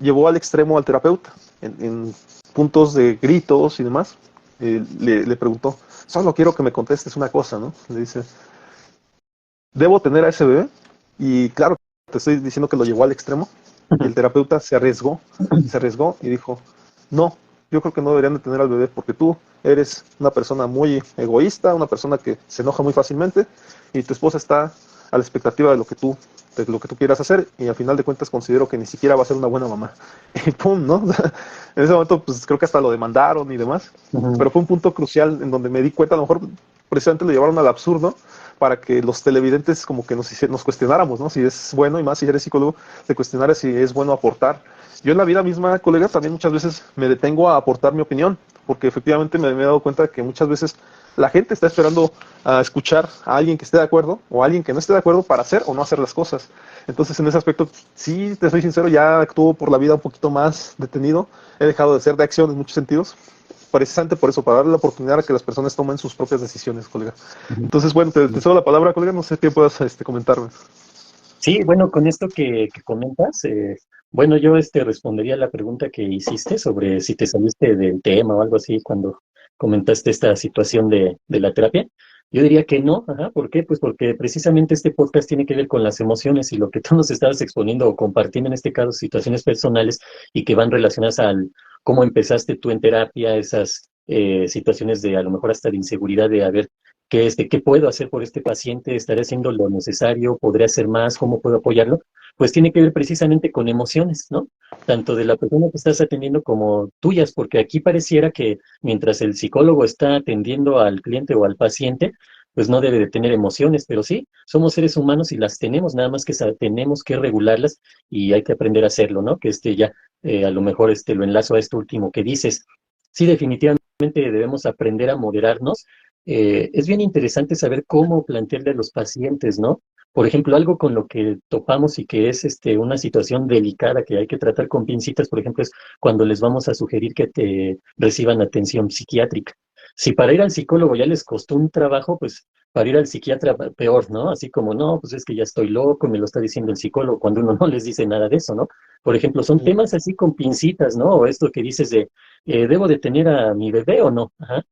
llevó al extremo al terapeuta en puntos de gritos y demás. Le preguntó, solo quiero que me contestes una cosa, ¿no? Le dice, ¿debo tener a ese bebé? Y claro, te estoy diciendo que lo llevó al extremo. Y el terapeuta se arriesgó y dijo, no, yo creo que no deberían de tener al bebé porque tú eres una persona muy egoísta, una persona que se enoja muy fácilmente y tu esposa está a la expectativa de lo que tú quieras hacer y al final de cuentas considero que ni siquiera va a ser una buena mamá. Y pum, ¿no? En ese momento pues creo que hasta lo demandaron y demás, pero fue un punto crucial en donde me di cuenta, a lo mejor precisamente lo llevaron al absurdo para que los televidentes como que nos cuestionáramos, ¿no? Si es bueno y más si eres psicólogo, te cuestionara si es bueno aportar. Yo en la vida misma, colega, también muchas veces me detengo a aportar mi opinión, porque efectivamente me he dado cuenta de que muchas veces la gente está esperando a escuchar a alguien que esté de acuerdo o a alguien que no esté de acuerdo para hacer o no hacer las cosas. Entonces, en ese aspecto, sí, te soy sincero, ya actúo por la vida un poquito más detenido. He dejado de ser de acción en muchos sentidos, precisamente por eso, para darle la oportunidad a que las personas tomen sus propias decisiones, colega. Entonces, bueno, te cedo la palabra, colega, no sé qué puedas comentarme. Sí, bueno, con esto que comentas, bueno, yo respondería a la pregunta que hiciste sobre si te saliste del tema o algo así cuando comentaste esta situación de la terapia. Yo diría que no, ajá, ¿por qué? Pues porque precisamente este podcast tiene que ver con las emociones y lo que tú nos estabas exponiendo o compartiendo en este caso situaciones personales y que van relacionadas al cómo empezaste tú en terapia, esas situaciones de a lo mejor hasta de inseguridad de a ver qué puedo hacer por este paciente, estaré haciendo lo necesario, podré hacer más, cómo puedo apoyarlo, pues tiene que ver precisamente con emociones, ¿no? Tanto de la persona que estás atendiendo como tuyas, porque aquí pareciera que mientras el psicólogo está atendiendo al cliente o al paciente, pues no debe de tener emociones, pero sí, somos seres humanos y las tenemos, nada más que tenemos que regularlas y hay que aprender a hacerlo, ¿no? Que ya, a lo mejor lo enlazo a esto último que dices. Sí, definitivamente debemos aprender a moderarnos. Es bien interesante saber cómo plantearle a los pacientes, ¿no? Por ejemplo, algo con lo que topamos y que es una situación delicada que hay que tratar con pincitas, por ejemplo, es cuando les vamos a sugerir que te reciban atención psiquiátrica. Si para ir al psicólogo ya les costó un trabajo, pues para ir al psiquiatra peor, ¿no? Así como, no, pues es que ya estoy loco, me lo está diciendo el psicólogo, cuando uno no les dice nada de eso, ¿no? Por ejemplo, son temas así con pincitas, ¿no? O esto que dices de, ¿debo de tener a mi bebé o no? Ajá.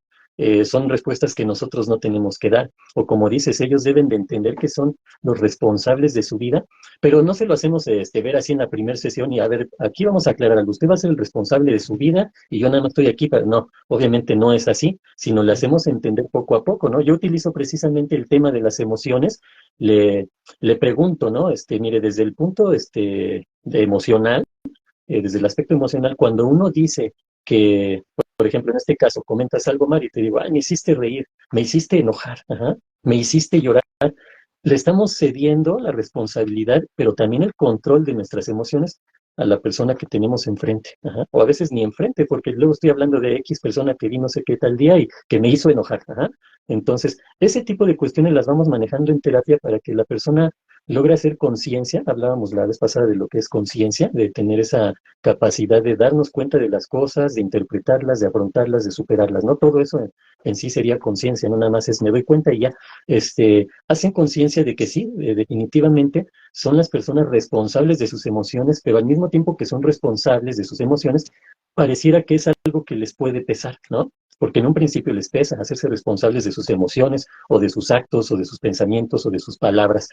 Son respuestas que nosotros no tenemos que dar. O como dices, ellos deben de entender que son los responsables de su vida, pero no se lo hacemos ver así en la primera sesión y a ver, aquí vamos a aclarar algo, usted va a ser el responsable de su vida y yo nada más estoy aquí, pero no, obviamente no es así, sino le hacemos entender poco a poco, ¿no? Yo utilizo precisamente el tema de las emociones, le, le pregunto, ¿no? Mire, desde el punto de emocional, desde el aspecto emocional, cuando uno dice que, por ejemplo, en este caso, comentas algo mal y te digo, ay, me hiciste reír, me hiciste enojar, ajá, me hiciste llorar, le estamos cediendo la responsabilidad, pero también el control de nuestras emociones a la persona que tenemos enfrente, ajá, o a veces ni enfrente, porque luego estoy hablando de X persona que vi no sé qué tal día y que me hizo enojar, ajá. Entonces, ese tipo de cuestiones las vamos manejando en terapia para que la persona logre hacer conciencia. Hablábamos la vez pasada de lo que es conciencia, de tener esa capacidad de darnos cuenta de las cosas, de interpretarlas, de afrontarlas, de superarlas, ¿no? Todo eso en sí sería conciencia, no nada más es me doy cuenta y ya, hacen conciencia de que sí, definitivamente son las personas responsables de sus emociones, pero al mismo tiempo que son responsables de sus emociones, pareciera que es algo que les puede pesar, ¿no? Porque en un principio les pesa hacerse responsables de sus emociones o de sus actos o de sus pensamientos o de sus palabras,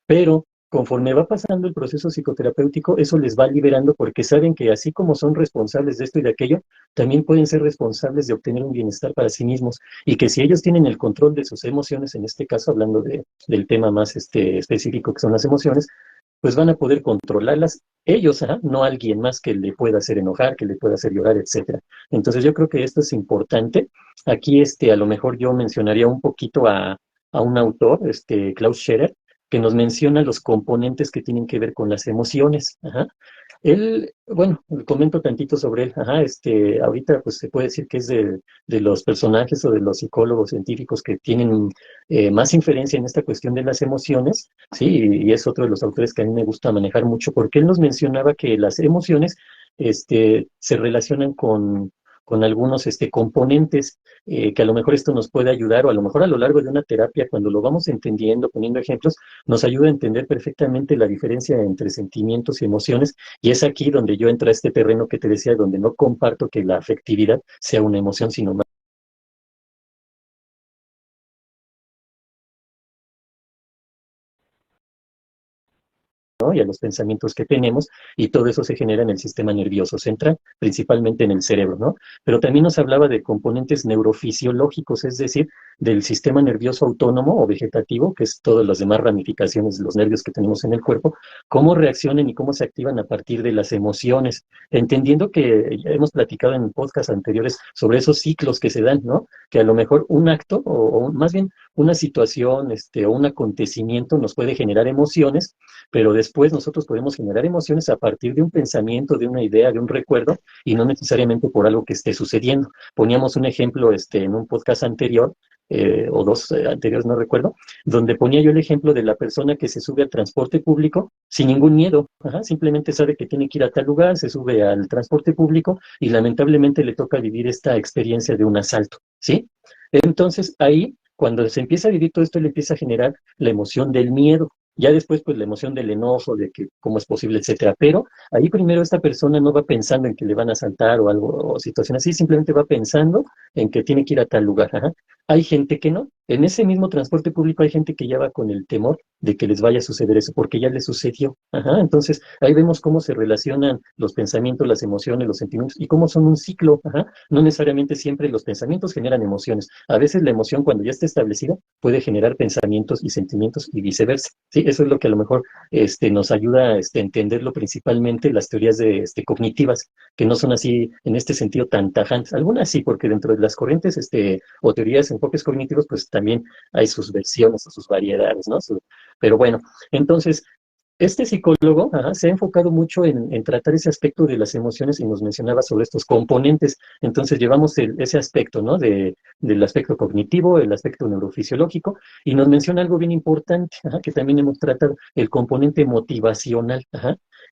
pero conforme va pasando el proceso psicoterapéutico, eso les va liberando porque saben que así como son responsables de esto y de aquello, también pueden ser responsables de obtener un bienestar para sí mismos y que si ellos tienen el control de sus emociones, en este caso hablando del tema más específico que son las emociones, pues van a poder controlarlas ellos, ¿ah? No alguien más que le pueda hacer enojar, que le pueda hacer llorar, etcétera. Entonces yo creo que esto es importante. Aquí a lo mejor yo mencionaría un poquito a un autor, Klaus Scherer, que nos menciona los componentes que tienen que ver con las emociones. Ajá. Él, bueno, comento tantito sobre él. Ajá, ahorita pues se puede decir que es de los personajes o de los psicólogos científicos que tienen más inferencia en esta cuestión de las emociones, sí, y es otro de los autores que a mí me gusta manejar mucho porque él nos mencionaba que las emociones se relacionan con algunos componentes que a lo mejor esto nos puede ayudar o a lo mejor a lo largo de una terapia, cuando lo vamos entendiendo, poniendo ejemplos, nos ayuda a entender perfectamente la diferencia entre sentimientos y emociones y es aquí donde yo entro a este terreno que te decía, donde no comparto que la afectividad sea una emoción, sino más, ¿no? Y a los pensamientos que tenemos, y todo eso se genera en el sistema nervioso central, principalmente en el cerebro, ¿no? Pero también nos hablaba de componentes neurofisiológicos, es decir, del sistema nervioso autónomo o vegetativo, que es todas las demás ramificaciones de los nervios que tenemos en el cuerpo, cómo reaccionan y cómo se activan a partir de las emociones, entendiendo que ya hemos platicado en podcasts anteriores sobre esos ciclos que se dan, ¿no? Que a lo mejor un acto, o más bien una situación, o un acontecimiento nos puede generar emociones, pero después nosotros podemos generar emociones a partir de un pensamiento, de una idea, de un recuerdo, y no necesariamente por algo que esté sucediendo. Poníamos un ejemplo en un podcast anterior, o dos anteriores, no recuerdo, donde ponía yo el ejemplo de la persona que se sube al transporte público sin ningún miedo, ajá, simplemente sabe que tiene que ir a tal lugar, se sube al transporte público y lamentablemente le toca vivir esta experiencia de un asalto, ¿sí? Entonces ahí, cuando se empieza a vivir todo esto, le empieza a generar la emoción del miedo. Ya después, pues la emoción del enojo, de que cómo es posible, etcétera. Pero ahí primero esta persona no va pensando en que le van a asaltar o algo, o situación así, simplemente va pensando en que tiene que ir a tal lugar. Ajá. Hay gente que no. En ese mismo transporte público hay gente que ya va con el temor de que les vaya a suceder eso, porque ya les sucedió. Ajá. Entonces, ahí vemos cómo se relacionan los pensamientos, las emociones, los sentimientos, y cómo son un ciclo. Ajá. No necesariamente siempre los pensamientos generan emociones. A veces la emoción, cuando ya está establecida, puede generar pensamientos y sentimientos y viceversa. Sí, eso es lo que a lo mejor nos ayuda a entenderlo principalmente las teorías cognitivas, que no son así en este sentido tan tajantes. Algunas sí, porque dentro de las corrientes o teorías, enfoques cognitivos, pues también hay sus versiones o sus variedades, ¿no? Pero bueno, entonces, este psicólogo se ha enfocado mucho en tratar ese aspecto de las emociones y nos mencionaba sobre estos componentes. Entonces llevamos ese aspecto, ¿no? Del aspecto cognitivo, el aspecto neurofisiológico, y nos menciona algo bien importante, que también hemos tratado, el componente motivacional,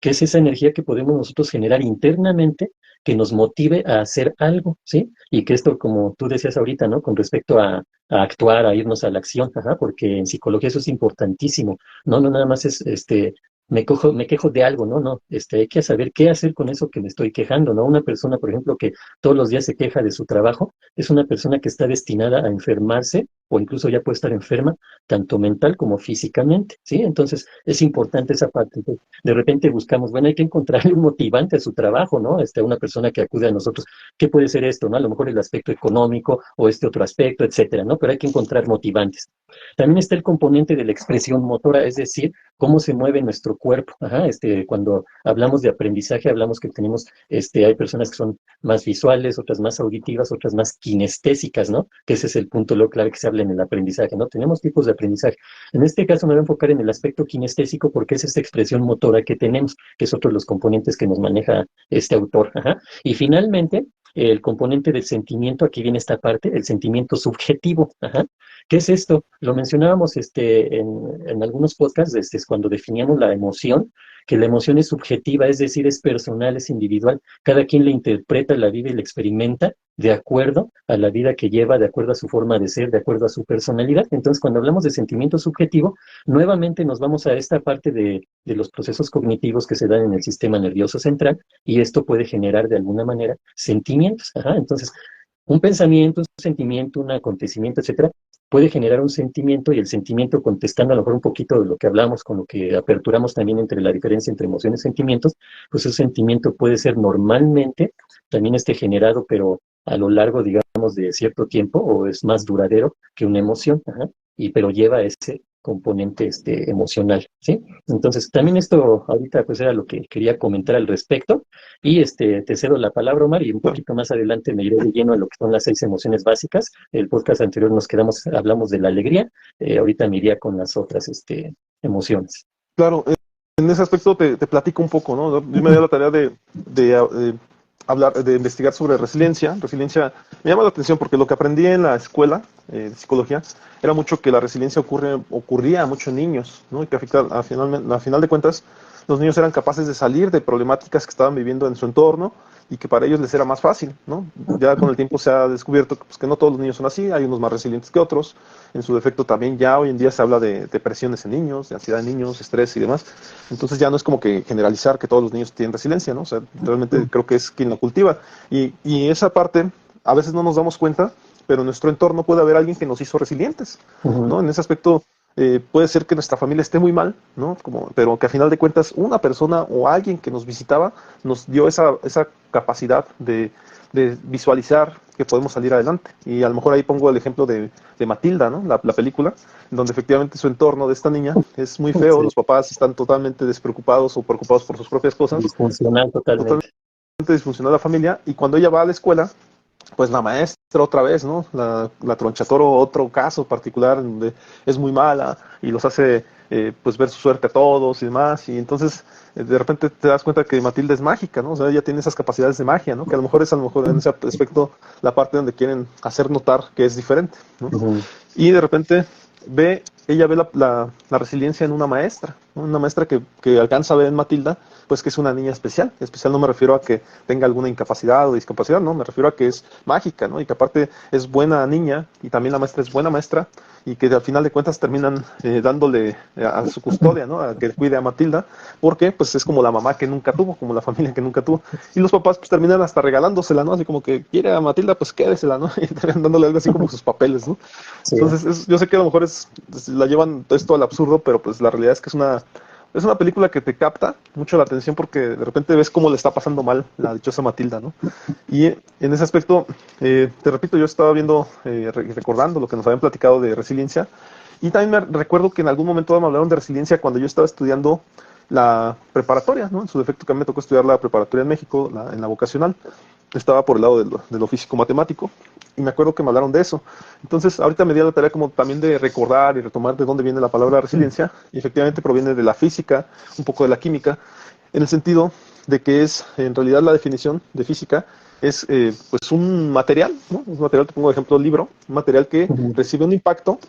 que es esa energía que podemos nosotros generar internamente que nos motive a hacer algo, ¿sí? Y que esto, como tú decías ahorita, ¿no? Con respecto a actuar, a irnos a la acción, porque en psicología eso es importantísimo. No, no nada más es, me quejo de algo, no, no, hay que saber qué hacer con eso que me estoy quejando, ¿no? Una persona, por ejemplo, que todos los días se queja de su trabajo, es una persona que está destinada a enfermarse o incluso ya puede estar enferma, tanto mental como físicamente, ¿sí? Entonces, es importante esa parte. Entonces, de repente buscamos, bueno, hay que encontrarle un motivante a su trabajo, ¿no? Una persona que acude a nosotros, ¿qué puede ser esto, no? A lo mejor el aspecto económico o este otro aspecto, etcétera, ¿no? Pero hay que encontrar motivantes. También está el componente de la expresión motora, es decir, cómo se mueve nuestro cuerpo. Cuando hablamos de aprendizaje, hablamos que tenemos, hay personas que son más visuales, otras más auditivas, otras más kinestésicas, ¿no? Que ese es el punto lo clave que se habla en el aprendizaje, ¿no? Tenemos tipos de aprendizaje. En este caso me voy a enfocar en el aspecto kinestésico porque es esta expresión motora que tenemos, que es otro de los componentes que nos maneja este autor. Y finalmente, el componente del sentimiento, aquí viene esta parte, el sentimiento subjetivo. ¿Qué es esto? Lo mencionábamos en algunos podcasts, es cuando definíamos la emoción, que la emoción es subjetiva, es decir, es personal, es individual. Cada quien la interpreta, la vive y la experimenta de acuerdo a la vida que lleva, de acuerdo a su forma de ser, de acuerdo a su personalidad. Entonces, cuando hablamos de sentimiento subjetivo, nuevamente nos vamos a esta parte de los procesos cognitivos que se dan en el sistema nervioso central y esto puede generar de alguna manera sentimientos. Entonces, un pensamiento, un sentimiento, un acontecimiento, etcétera, puede generar un sentimiento y el sentimiento, contestando a lo mejor un poquito de lo que hablamos, con lo que aperturamos también entre la diferencia entre emociones y sentimientos, pues ese sentimiento puede ser normalmente también generado, pero a lo largo, digamos, de cierto tiempo o es más duradero que una emoción, pero lleva ese componente emocional, ¿sí? Entonces, también esto ahorita pues era lo que quería comentar al respecto y te cedo la palabra, Omar, y un poquito más adelante me iré de lleno a lo que son las 6 emociones básicas. El podcast anterior hablamos de la alegría, ahorita me iría con las otras emociones. Claro, en ese aspecto te platico un poco, ¿no? Yo me di la tarea de hablar, de investigar sobre resiliencia. Resiliencia me llama la atención porque lo que aprendí en la escuela de psicología era mucho que la resiliencia ocurría mucho en niños, ¿no? Y que a final de cuentas los niños eran capaces de salir de problemáticas que estaban viviendo en su entorno y que para ellos les era más fácil, ¿no? Ya con el tiempo se ha descubierto pues, que no todos los niños son así, hay unos más resilientes que otros. En su defecto también ya hoy en día se habla de depresiones en niños, de ansiedad en niños, estrés y demás. Entonces ya no es como que generalizar que todos los niños tienen resiliencia, ¿no? O sea, realmente creo que es quien la cultiva. Y esa parte a veces no nos damos cuenta, pero en nuestro entorno puede haber alguien que nos hizo resilientes, ¿no? En ese aspecto puede ser que nuestra familia esté muy mal, ¿no? Pero que a final de cuentas una persona o alguien que nos visitaba nos dio esa capacidad de visualizar que podemos salir adelante. Y a lo mejor ahí pongo el ejemplo de Matilda, ¿no? La película, donde efectivamente su entorno de esta niña es muy feo, Sí. los papás están totalmente despreocupados o preocupados por sus propias cosas. Disfuncional totalmente. Totalmente disfuncional la familia, y cuando ella va a la escuela, pues la maestra otra vez, ¿no? La Tronchatoro, otro caso particular donde es muy mala y los hace pues ver su suerte a todos y demás, y entonces de repente te das cuenta que Matilda es mágica, ¿no? O sea, ella tiene esas capacidades de magia, ¿no? Que a lo mejor en ese aspecto la parte donde quieren hacer notar que es diferente, ¿no? Y de repente ella ve la resiliencia en una maestra, ¿no? Una maestra que alcanza a ver en Matilda, pues que es una niña especial. Especial no me refiero a que tenga alguna incapacidad o discapacidad, no, me refiero a que es mágica, ¿no? Y que aparte es buena niña y también la maestra es buena maestra y que al final de cuentas terminan dándole a su custodia, ¿no? A que cuide a Matilda, porque pues es como la mamá que nunca tuvo, como la familia que nunca tuvo. Y los papás pues terminan hasta regalándosela, ¿no? Así como que quiere a Matilda, pues quédesela, ¿no? Y terminan dándole algo así como sus papeles, ¿no? Sí. Entonces, yo sé que a lo mejor la llevan esto al absurdo, pero pues la realidad es que es una película que te capta mucho la atención porque de repente ves cómo le está pasando mal la dichosa Matilda, ¿no? Y en ese aspecto, te repito, yo estaba viendo, recordando lo que nos habían platicado de resiliencia, y también me recuerdo que en algún momento me hablaron de resiliencia cuando yo estaba estudiando la preparatoria, ¿no? En su defecto que a mí me tocó estudiar la preparatoria en México, en la vocacional. Estaba por el lado de lo físico-matemático, y me acuerdo que me hablaron de eso. Entonces, ahorita me di la tarea como también de recordar y retomar de dónde viene la palabra resiliencia, y efectivamente proviene de la física, un poco de la química, en el sentido de que es, en realidad la definición de física es pues un material, ¿no? Un material, te pongo de ejemplo, libro, un material que Ujú, recibe un impacto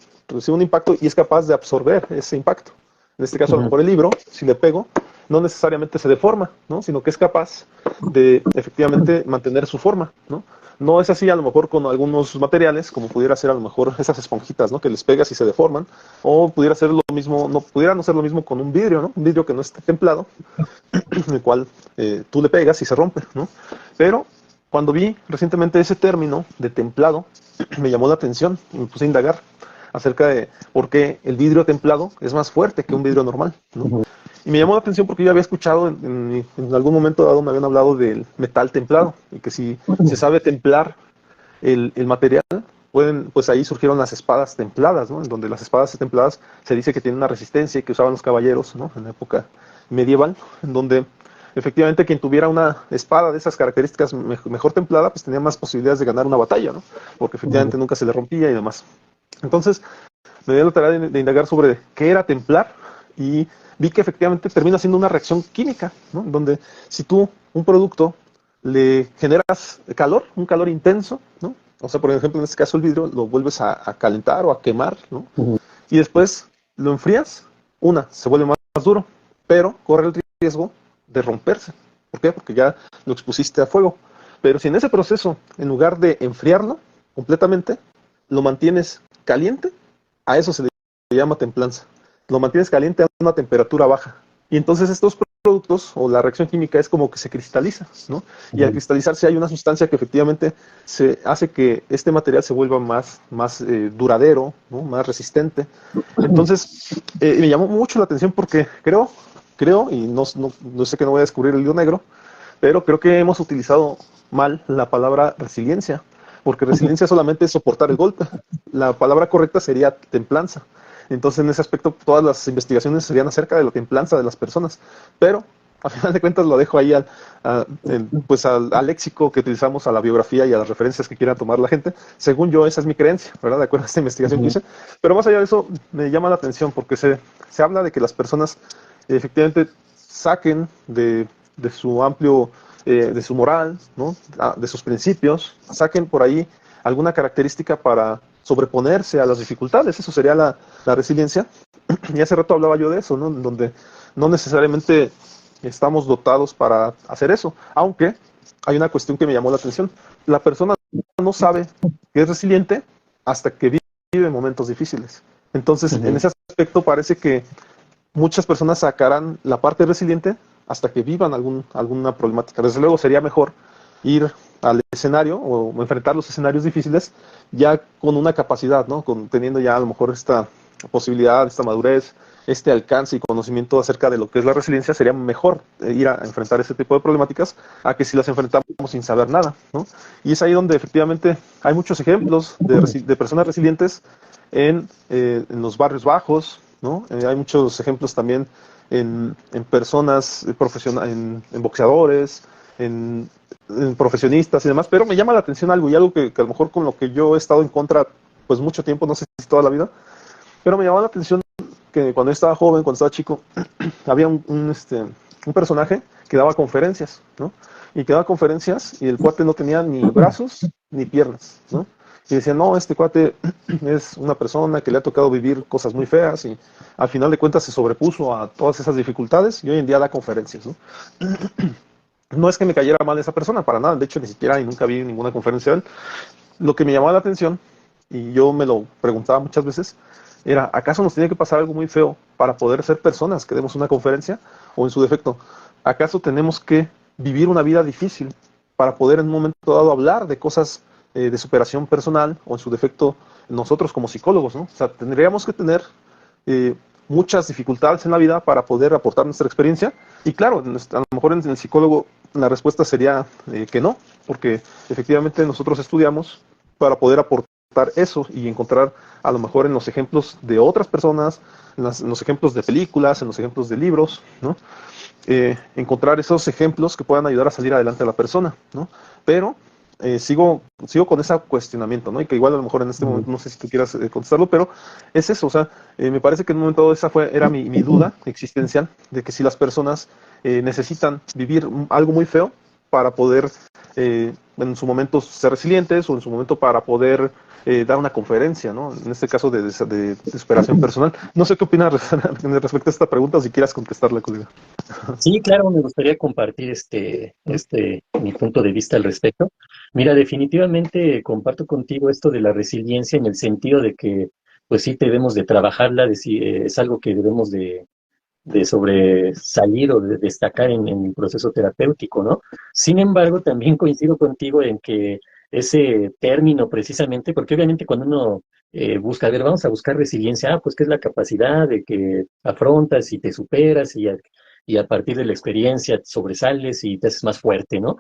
y es capaz de absorber ese impacto. En este caso, a lo ujú, mejor el libro, si le pego, no necesariamente se deforma, ¿no? Sino que es capaz de efectivamente mantener su forma, ¿no? No es así a lo mejor con algunos materiales, como pudiera ser a lo mejor esas esponjitas, ¿no? Que les pegas y se deforman, o pudiera ser lo mismo, no pudiera no ser lo mismo con un vidrio, ¿no? Un vidrio que no esté templado, en el cual tú le pegas y se rompe, ¿no? Pero cuando vi recientemente ese término de templado, me llamó la atención y me puse a indagar acerca de por qué el vidrio templado es más fuerte que un vidrio normal, ¿no? ujú, Y me llamó la atención porque yo había escuchado en algún momento dado me habían hablado del metal templado y que si se sabe templar el material, pues ahí surgieron las espadas templadas, ¿no? En donde las espadas templadas se dice que tienen una resistencia y que usaban los caballeros, ¿no? En la época medieval, en donde efectivamente quien tuviera una espada de esas características mejor templada, pues tenía más posibilidades de ganar una batalla, ¿no? Porque ujú. efectivamente nunca se le rompía y demás. Entonces, me dio la tarea de indagar sobre qué era templar y vi que efectivamente termina siendo una reacción química, ¿no? Donde si tú un producto le generas calor, un calor intenso, ¿no? O sea, por ejemplo, en este caso el vidrio lo vuelves a calentar o a quemar, ¿no? Ujú. Y después lo enfrías, se vuelve más duro, pero corre el riesgo de romperse. ¿Por qué? Porque ya lo expusiste a fuego. Pero si en ese proceso, en lugar de enfriarlo completamente, lo mantienes caliente, a eso se le llama templanza. Lo mantienes caliente a una temperatura baja. Y entonces estos productos o la reacción química es como que se cristaliza, ¿no? Y al Ujú. cristalizarse hay una sustancia que efectivamente se hace que este material se vuelva más duradero, ¿no? Más resistente. Entonces, me llamó mucho la atención porque creo y no sé que no voy a descubrir el hilo negro, pero creo que hemos utilizado mal la palabra resiliencia, porque resiliencia solamente es soportar el golpe. La palabra correcta sería templanza. Entonces, en ese aspecto, todas las investigaciones serían acerca de la templanza de las personas. Pero, a final de cuentas, lo dejo ahí pues al léxico que utilizamos, a la biografía y a las referencias que quiera tomar la gente. Según yo, esa es mi creencia, ¿verdad? De acuerdo a esta investigación que Ujú. hice. Pero más allá de eso, me llama la atención porque se habla de que las personas efectivamente saquen de su amplio, de su moral, ¿no? De sus principios, saquen por ahí alguna característica para sobreponerse a las dificultades. Eso sería la resiliencia. Y hace rato hablaba yo de eso, ¿no? Donde no necesariamente estamos dotados para hacer eso, aunque hay una cuestión que me llamó la atención. La persona no sabe que es resiliente hasta que vive momentos difíciles. Entonces, en Ujú. ese aspecto parece que muchas personas sacarán la parte resiliente hasta que vivan alguna problemática. Desde luego sería mejor ir al escenario o enfrentar los escenarios difíciles ya con una capacidad, ¿no? Teniendo ya a lo mejor esta posibilidad, esta madurez, este alcance y conocimiento acerca de lo que es la resiliencia, sería mejor ir a enfrentar ese tipo de problemáticas a que si las enfrentamos sin saber nada, ¿no? Y es ahí donde efectivamente hay muchos ejemplos de personas resilientes en los barrios bajos, ¿no? Hay muchos ejemplos también en personas profesionales, en boxeadores, en profesionistas y demás, pero me llama la atención algo y algo que a lo mejor con lo que yo he estado en contra pues mucho tiempo, no sé si toda la vida, pero me llamó la atención que cuando estaba joven, cuando estaba chico, había un personaje que daba conferencias, ¿no? Y que daba conferencias y el cuate no tenía ni brazos ni piernas, ¿no? y decían, no, este cuate es una persona que le ha tocado vivir cosas muy feas y al final de cuentas se sobrepuso a todas esas dificultades y hoy en día da conferencias, ¿no? No es que me cayera mal esa persona, para nada, de hecho ni siquiera y nunca vi ninguna conferencia de él. Lo que me llamaba la atención, y yo me lo preguntaba muchas veces, era, ¿acaso nos tiene que pasar algo muy feo para poder ser personas que demos una conferencia? O en su defecto, ¿acaso tenemos que vivir una vida difícil para poder en un momento dado hablar de cosas de superación personal o en su defecto nosotros como psicólogos, ¿no? O sea, tendríamos que tener eh, muchas dificultades en la vida para poder aportar nuestra experiencia. Y claro, a lo mejor en el psicólogo la respuesta sería que no, porque efectivamente nosotros estudiamos para poder aportar eso y encontrar a lo mejor en los ejemplos de otras personas, en los ejemplos de películas, en los ejemplos de libros, ¿no? Encontrar esos ejemplos que puedan ayudar a salir adelante a la persona, ¿no? Pero sigo con ese cuestionamiento, ¿no? Y que igual a lo mejor en este momento no sé si tú quieras contestarlo, pero es eso, o sea, me parece que en un momento dado era mi duda existencial de que si las personas necesitan vivir algo muy feo para poder en su momento ser resilientes o en su momento para poder dar una conferencia, ¿no? En este caso de superación personal. No sé qué opinas respecto a esta pregunta, o si quieras contestarla, colega. Sí, claro, me gustaría compartir mi punto de vista al respecto. Mira, definitivamente comparto contigo esto de la resiliencia en el sentido de que, pues sí, debemos de trabajarla, es algo que debemos de sobresalir o de destacar en el proceso terapéutico, ¿no? Sin embargo, también coincido contigo en que ese término precisamente, porque obviamente cuando uno busca, a ver, vamos a buscar resiliencia, pues qué es la capacidad de que afrontas y te superas y a partir de la experiencia sobresales y te haces más fuerte, ¿no?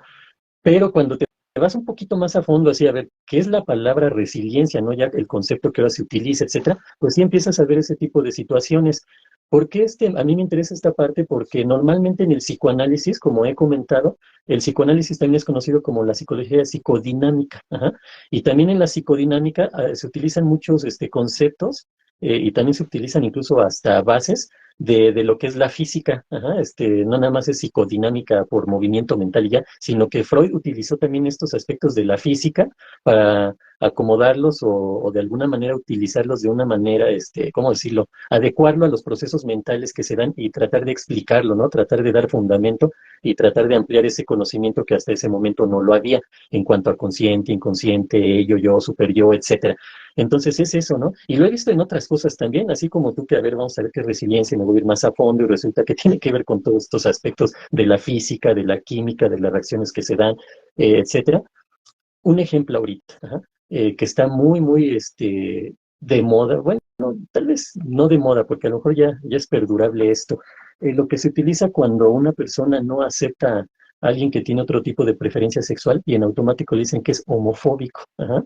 Pero cuando te vas un poquito más a fondo, así a ver qué es la palabra resiliencia, ¿no? Ya el concepto que ahora se utiliza, etcétera, pues sí empiezas a ver ese tipo de situaciones. ¿Por qué a mí me interesa esta parte? Porque normalmente en el psicoanálisis, como he comentado, el psicoanálisis también es conocido como la psicología psicodinámica. Ajá. Y también en la psicodinámica se utilizan muchos conceptos y también se utilizan incluso hasta bases de lo que es la física. Ajá. No nada más es psicodinámica por movimiento mental y ya, sino que Freud utilizó también estos aspectos de la física para acomodarlos o de alguna manera utilizarlos de una manera, ¿cómo decirlo? Adecuarlo a los procesos mentales que se dan y tratar de explicarlo, ¿no? Tratar de dar fundamento y tratar de ampliar ese conocimiento que hasta ese momento no lo había en cuanto a consciente, inconsciente, ello, yo, super yo, etcétera. Entonces es eso, ¿no? Y lo he visto en otras cosas también, así como tú que, a ver, vamos a ver qué es resiliencia, me voy a ir más a fondo y resulta que tiene que ver con todos estos aspectos de la física, de la química, de las reacciones que se dan, etcétera. Un ejemplo ahorita, ajá, que está muy, muy de moda, bueno, no, tal vez no de moda, porque a lo mejor ya es perdurable esto. Lo que se utiliza cuando una persona no acepta a alguien que tiene otro tipo de preferencia sexual y en automático le dicen que es homofóbico. Ajá.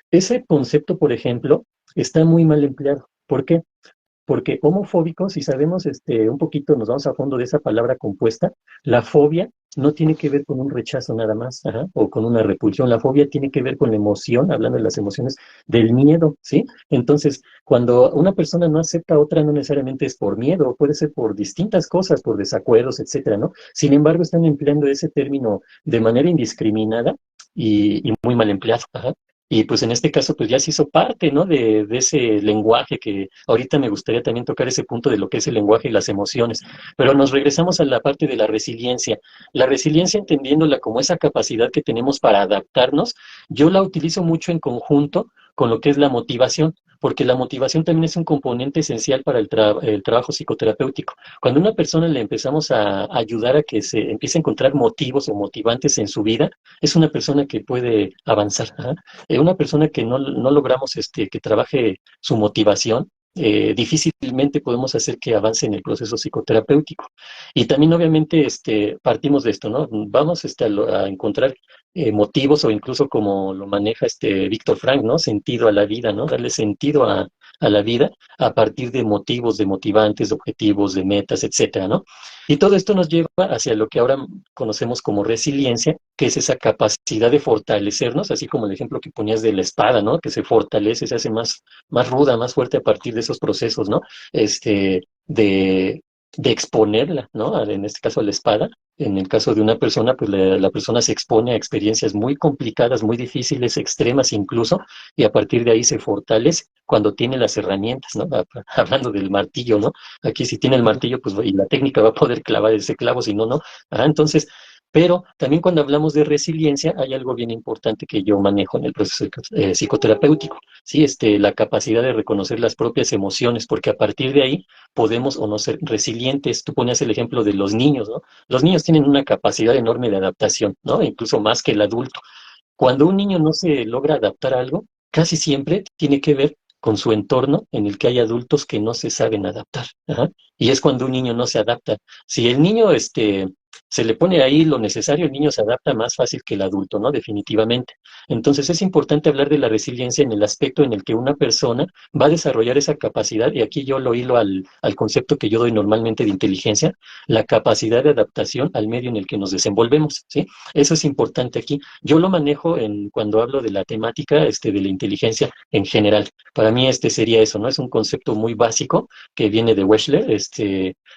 Ese concepto, por ejemplo, está muy mal empleado. ¿Por qué? Porque homofóbico, si sabemos un poquito, nos vamos a fondo de esa palabra compuesta, la fobia no tiene que ver con un rechazo nada más, ajá, o con una repulsión. La fobia tiene que ver con la emoción, hablando de las emociones, del miedo, ¿sí? Entonces, cuando una persona no acepta a otra, no necesariamente es por miedo, puede ser por distintas cosas, por desacuerdos, etcétera, ¿no? Sin embargo, están empleando ese término de manera indiscriminada y muy mal empleado, ajá. Y pues en este caso, pues ya se hizo parte, ¿no? De ese lenguaje que ahorita me gustaría también tocar ese punto de lo que es el lenguaje y las emociones. Pero nos regresamos a la parte de la resiliencia. La resiliencia, entendiéndola como esa capacidad que tenemos para adaptarnos, yo la utilizo mucho en conjunto con lo que es la motivación, porque la motivación también es un componente esencial para el trabajo psicoterapéutico. Cuando a una persona le empezamos a ayudar a que se empiece a encontrar motivos o motivantes en su vida, es una persona que puede avanzar. ¿Ah? Una persona que no logramos que trabaje su motivación, difícilmente podemos hacer que avance en el proceso psicoterapéutico. Y también obviamente partimos de esto, ¿no? Vamos a encontrar motivos o incluso como lo maneja Víctor Frank, ¿no? Sentido a la vida, ¿no? Darle sentido a la vida a partir de motivos, de motivantes, de objetivos, de metas, etcétera, ¿no? Y todo esto nos lleva hacia lo que ahora conocemos como resiliencia, que es esa capacidad de fortalecernos, así como el ejemplo que ponías de la espada, ¿no? Que se fortalece, se hace más ruda, más fuerte a partir de esos procesos, ¿no? De de exponerla, ¿no? En este caso a la espada. En el caso de una persona, pues la persona se expone a experiencias muy complicadas, muy difíciles, extremas incluso, y a partir de ahí se fortalece cuando tiene las herramientas, ¿no? Hablando del martillo, ¿no? Aquí si tiene el martillo, pues y la técnica va a poder clavar ese clavo, si no, no. Entonces, pero también cuando hablamos de resiliencia, hay algo bien importante que yo manejo en el proceso psicoterapéutico, ¿sí? La capacidad de reconocer las propias emociones, porque a partir de ahí podemos o no ser resilientes. Tú ponías el ejemplo de los niños, ¿no? Los niños tienen una capacidad enorme de adaptación, ¿no? Incluso más que el adulto. Cuando un niño no se logra adaptar a algo, casi siempre tiene que ver con su entorno en el que hay adultos que no se saben adaptar. Ajá. Y es cuando un niño no se adapta. Si el niño se le pone ahí lo necesario, el niño se adapta más fácil que el adulto, ¿no? Definitivamente. Entonces es importante hablar de la resiliencia en el aspecto en el que una persona va a desarrollar esa capacidad, y aquí yo lo hilo al concepto que yo doy normalmente de inteligencia, la capacidad de adaptación al medio en el que nos desenvolvemos, ¿sí? Eso es importante aquí. Yo lo manejo cuando hablo de la temática de la inteligencia en general. Para mí sería eso, ¿no? Es un concepto muy básico que viene de Wechsler,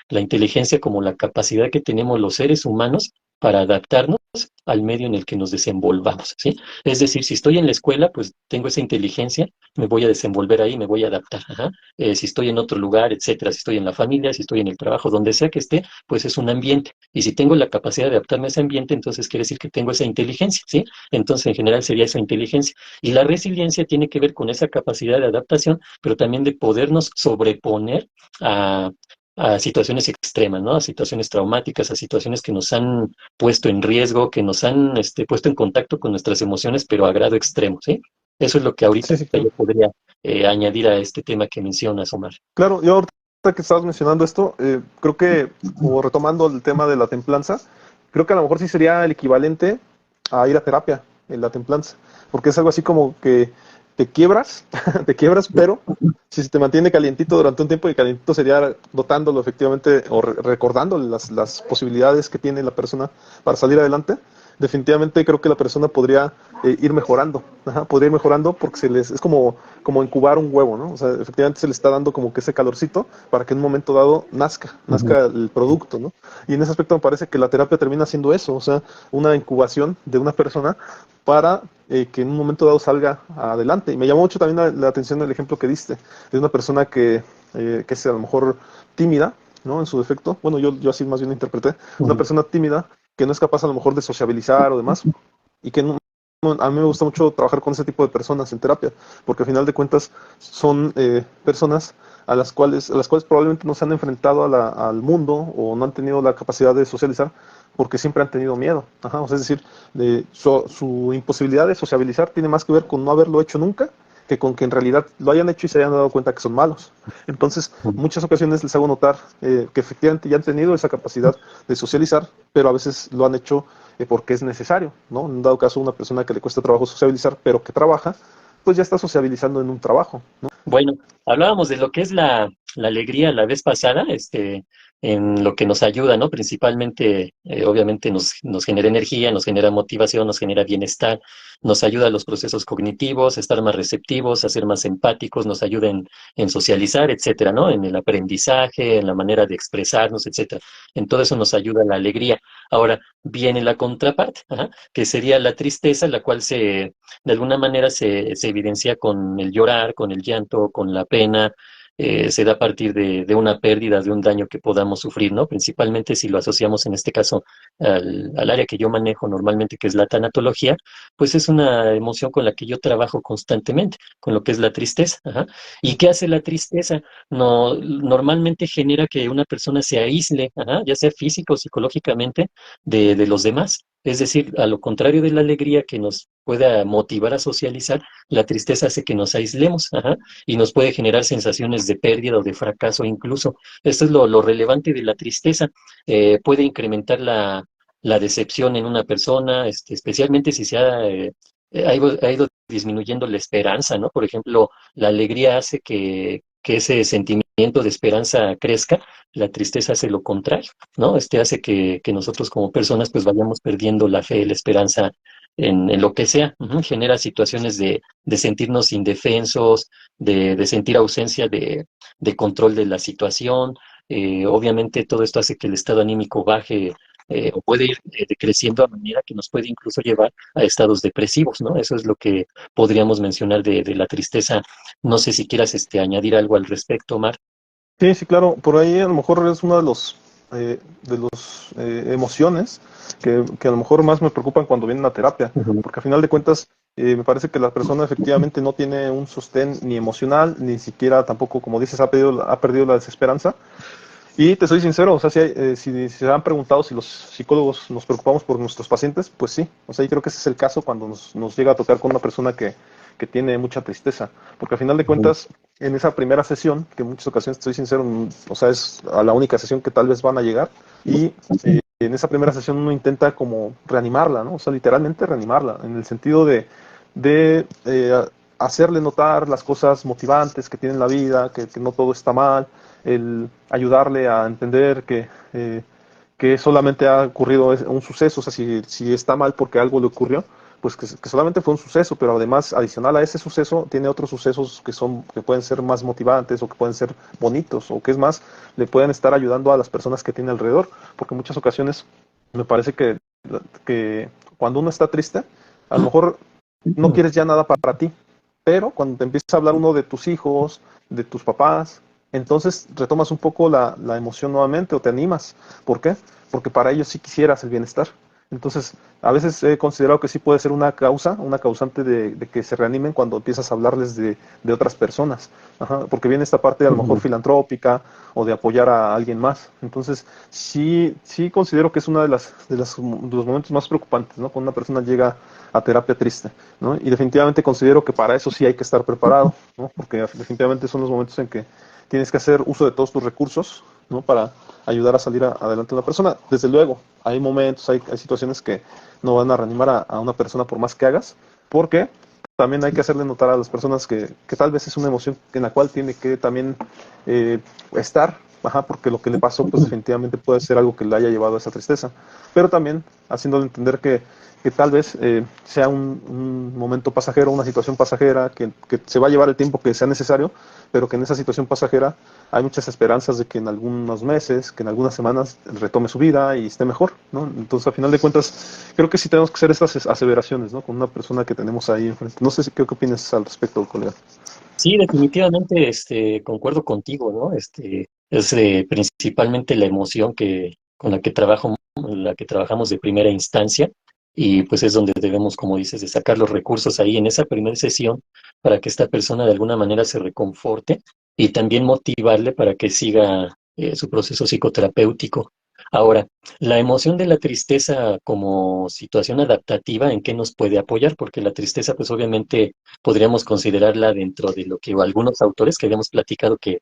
la inteligencia como la capacidad que tenemos los seres humanos para adaptarnos al medio en el que nos desenvolvamos, ¿sí? Es decir, si estoy en la escuela, pues tengo esa inteligencia, me voy a desenvolver ahí, me voy a adaptar, ajá. Si estoy en otro lugar, etcétera, si estoy en la familia, si estoy en el trabajo, donde sea que esté, pues es un ambiente. Y si tengo la capacidad de adaptarme a ese ambiente, entonces quiere decir que tengo esa inteligencia, ¿sí? Entonces, en general sería esa inteligencia. Y la resiliencia tiene que ver con esa capacidad de adaptación, pero también de podernos sobreponer a, a situaciones extremas, ¿no? A situaciones traumáticas, a situaciones que nos han puesto en riesgo, que nos han puesto en contacto con nuestras emociones, pero a grado extremo, ¿sí? Eso es lo que ahorita Sí, sí, claro. yo podría añadir a este tema que mencionas, Omar. Claro, yo ahorita que estabas mencionando esto, creo que, o retomando el tema de la templanza, creo que a lo mejor sí sería el equivalente a ir a terapia en la templanza, porque es algo así como que te quiebras, te quiebras, pero si se te mantiene calientito durante un tiempo, y calientito sería dotándolo efectivamente o recordándole las posibilidades que tiene la persona para salir adelante, definitivamente creo que la persona podría ir mejorando, ajá, podría ir mejorando porque es como incubar un huevo, ¿no? O sea, efectivamente se le está dando como que ese calorcito para que en un momento dado Ujú. nazca el producto, ¿no? Y en ese aspecto me parece que la terapia termina siendo eso, o sea, una incubación de una persona para que en un momento dado salga adelante. Y me llamó mucho también la atención el ejemplo que diste de una persona que es a lo mejor tímida, ¿no? En su defecto. Bueno, yo así más bien lo interpreté. Una Ujú. persona tímida que no es capaz a lo mejor de sociabilizar o demás, y que a mí me gusta mucho trabajar con ese tipo de personas en terapia, porque al final de cuentas son personas a las cuales probablemente no se han enfrentado al mundo o no han tenido la capacidad de socializar porque siempre han tenido miedo. Ajá, o sea, es decir, su imposibilidad de sociabilizar tiene más que ver con no haberlo hecho nunca que con que en realidad lo hayan hecho y se hayan dado cuenta que son malos. Entonces, muchas ocasiones les hago notar que efectivamente ya han tenido esa capacidad de socializar, pero a veces lo han hecho porque es necesario, ¿no? En dado caso, una persona que le cuesta trabajo sociabilizar, pero que trabaja, pues ya está sociabilizando en un trabajo, ¿no? Bueno, hablábamos de lo que es la alegría la vez pasada, en lo que nos ayuda, ¿no? Principalmente, obviamente nos genera energía, nos genera motivación, nos genera bienestar, nos ayuda a los procesos cognitivos, a estar más receptivos, a ser más empáticos, nos ayuda en socializar, etcétera, ¿no? En el aprendizaje, en la manera de expresarnos, etcétera. En todo eso nos ayuda la alegría. Ahora viene la contraparte, ajá, que sería la tristeza, la cual de alguna manera se evidencia con el llorar, con el llanto, con la pena, se da a partir de una pérdida, de un daño que podamos sufrir, ¿no? Principalmente si lo asociamos en este caso al área que yo manejo normalmente, que es la tanatología, pues es una emoción con la que yo trabajo constantemente, con lo que es la tristeza. Ajá. ¿Y qué hace la tristeza? No, normalmente genera que una persona se aísle, ajá, ya sea físico o psicológicamente, de los demás. Es decir, a lo contrario de la alegría que nos pueda motivar a socializar, la tristeza hace que nos aislemos, ajá, y nos puede generar sensaciones de pérdida o de fracaso incluso. Esto es lo relevante de la tristeza. Puede incrementar la decepción en una persona, especialmente si ha ido disminuyendo la esperanza, ¿no? Por ejemplo, la alegría hace que ese sentimiento de esperanza crezca, la tristeza hace lo contrario, ¿no? Hace que nosotros como personas pues vayamos perdiendo la fe, la esperanza en lo que sea. Ujú. Genera situaciones de sentirnos indefensos, de sentir ausencia de control de la situación. Obviamente todo esto hace que el estado anímico baje o puede ir decreciendo a manera que nos puede incluso llevar a estados depresivos, ¿no? Eso es lo que podríamos mencionar de la tristeza. No sé si quieras añadir algo al respecto, Omar. Sí, sí, claro. Por ahí a lo mejor es una de los emociones que a lo mejor más me preocupan cuando vienen a terapia, Ujú. porque al final de cuentas me parece que la persona efectivamente no tiene un sostén ni emocional, ni siquiera tampoco, como dices, ha perdido la desesperanza. Y te soy sincero, o sea, si se han preguntado si los psicólogos nos preocupamos por nuestros pacientes, pues sí. O sea, y creo que ese es el caso cuando nos llega a tocar con una persona que tiene mucha tristeza. Porque al final de Ujú. cuentas, en esa primera sesión, que en muchas ocasiones, te soy sincero, o sea, es a la única sesión que tal vez van a llegar, y en esa primera sesión uno intenta como reanimarla, ¿no? O sea, literalmente reanimarla, en el sentido de hacerle notar las cosas motivantes que tiene en la vida, que no todo está mal, el ayudarle a entender que solamente ha ocurrido un suceso, o sea, si está mal porque algo le ocurrió, pues que solamente fue un suceso, pero además, adicional a ese suceso, tiene otros sucesos que pueden ser más motivantes o que pueden ser bonitos, o que es más, le pueden estar ayudando a las personas que tiene alrededor, porque en muchas ocasiones me parece que cuando uno está triste, a lo mejor no quieres ya nada para ti, pero cuando te empieza a hablar uno de tus hijos, de tus papás, entonces retomas un poco la emoción nuevamente o te animas. ¿Por qué? Porque para ellos sí quisieras el bienestar. Entonces, a veces he considerado que sí puede ser una causante de que se reanimen cuando empiezas a hablarles de otras personas. Ajá, porque viene esta parte a lo mejor Ujú. filantrópica o de apoyar a alguien más. Entonces, sí considero que es una de los momentos más preocupantes, ¿no? Cuando una persona llega a terapia triste, ¿no? Y definitivamente considero que para eso sí hay que estar preparado, ¿no? Porque definitivamente son los momentos en que tienes que hacer uso de todos tus recursos, ¿no? Para ayudar a salir adelante a una persona. Desde luego, hay momentos, hay situaciones que no van a reanimar a una persona por más que hagas, porque también hay que hacerle notar a las personas que tal vez es una emoción en la cual tiene que también estar, ajá, porque lo que le pasó, pues definitivamente puede ser algo que le haya llevado a esa tristeza, pero también haciéndole entender que tal vez sea un momento pasajero, una situación pasajera, que se va a llevar el tiempo que sea necesario, pero que en esa situación pasajera hay muchas esperanzas de que en algunos meses, que en algunas semanas retome su vida y esté mejor, ¿no? Entonces, a final de cuentas, creo que sí tenemos que hacer estas aseveraciones, ¿no? Con una persona que tenemos ahí enfrente. No sé si qué opinas al respecto, colega. Sí, definitivamente, concuerdo contigo, ¿no? Es principalmente la emoción con la que trabajamos de primera instancia, y pues es donde debemos, como dices, de sacar los recursos ahí en esa primera sesión para que esta persona de alguna manera se reconforte y también motivarle para que siga su proceso psicoterapéutico. Ahora, la emoción de la tristeza como situación adaptativa, ¿en qué nos puede apoyar? Porque la tristeza, pues obviamente podríamos considerarla dentro de lo que algunos autores que habíamos platicado, que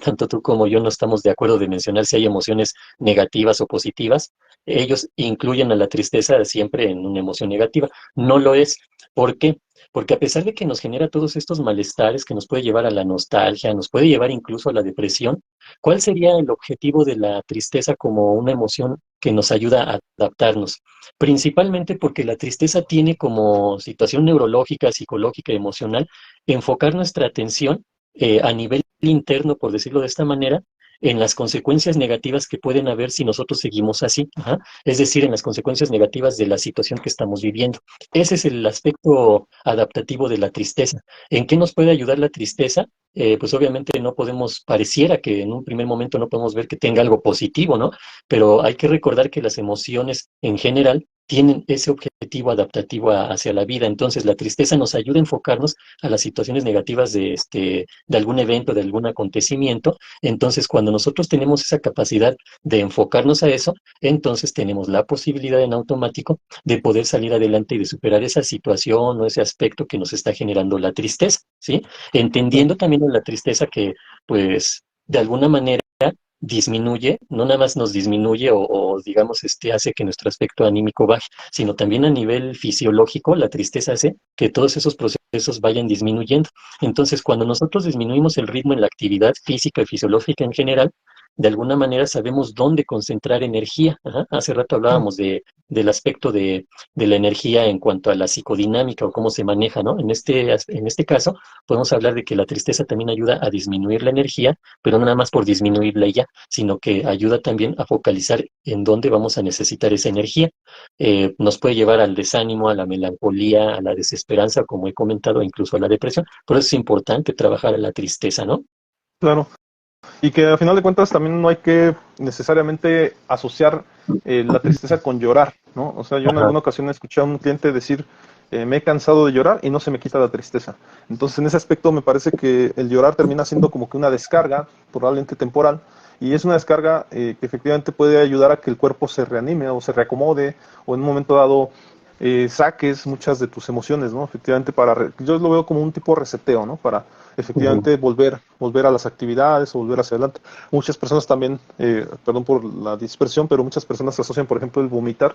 tanto tú como yo no estamos de acuerdo de mencionar si hay emociones negativas o positivas. Ellos incluyen a la tristeza siempre en una emoción negativa. No lo es. ¿Por qué? Porque a pesar de que nos genera todos estos malestares, que nos puede llevar a la nostalgia, nos puede llevar incluso a la depresión, ¿cuál sería el objetivo de la tristeza como una emoción que nos ayuda a adaptarnos? Principalmente porque la tristeza tiene como situación neurológica, psicológica, emocional, enfocar nuestra atención a nivel interno, por decirlo de esta manera, en las consecuencias negativas que pueden haber si nosotros seguimos así. Ajá. Es decir, en las consecuencias negativas de la situación que estamos viviendo. Ese es el aspecto adaptativo de la tristeza. ¿En qué nos puede ayudar la tristeza? Pues obviamente no podemos, pareciera que en un primer momento no podemos ver que tenga algo positivo, ¿no? Pero hay que recordar que las emociones en general tienen ese objetivo adaptativo hacia la vida. Entonces, la tristeza nos ayuda a enfocarnos a las situaciones negativas de algún evento, de algún acontecimiento. Entonces, cuando nosotros tenemos esa capacidad de enfocarnos a eso, entonces tenemos la posibilidad en automático de poder salir adelante y de superar esa situación o ese aspecto que nos está generando la tristeza, ¿sí? Entendiendo también la tristeza que, pues, de alguna manera disminuye, no nada más nos disminuye o, digamos, hace que nuestro aspecto anímico baje, sino también a nivel fisiológico, la tristeza hace que todos esos procesos vayan disminuyendo. Entonces, cuando nosotros disminuimos el ritmo en la actividad física y fisiológica en general, de alguna manera sabemos dónde concentrar energía. Ajá. Hace rato hablábamos del aspecto de la energía en cuanto a la psicodinámica o cómo se maneja, ¿no? En este caso, podemos hablar de que la tristeza también ayuda a disminuir la energía, pero no nada más por disminuirla y ya, sino que ayuda también a focalizar en dónde vamos a necesitar esa energía. Nos puede llevar al desánimo, a la melancolía, a la desesperanza, como he comentado, incluso a la depresión. Por eso es importante trabajar la tristeza, ¿no? Claro. Y que al final de cuentas también no hay que necesariamente asociar la tristeza con llorar, ¿no? O sea, yo en Ajá. alguna ocasión escuché a un cliente decir, me he cansado de llorar y no se me quita la tristeza. Entonces, en ese aspecto me parece que el llorar termina siendo como que una descarga, probablemente temporal, y es una descarga que efectivamente puede ayudar a que el cuerpo se reanime o se reacomode, o en un momento dado saques muchas de tus emociones, ¿no? Efectivamente, yo lo veo como un tipo de reseteo, ¿no? Para Ujú. efectivamente volver a las actividades o volver hacia adelante. Muchas personas también, perdón por la dispersión, pero muchas personas asocian, por ejemplo, el vomitar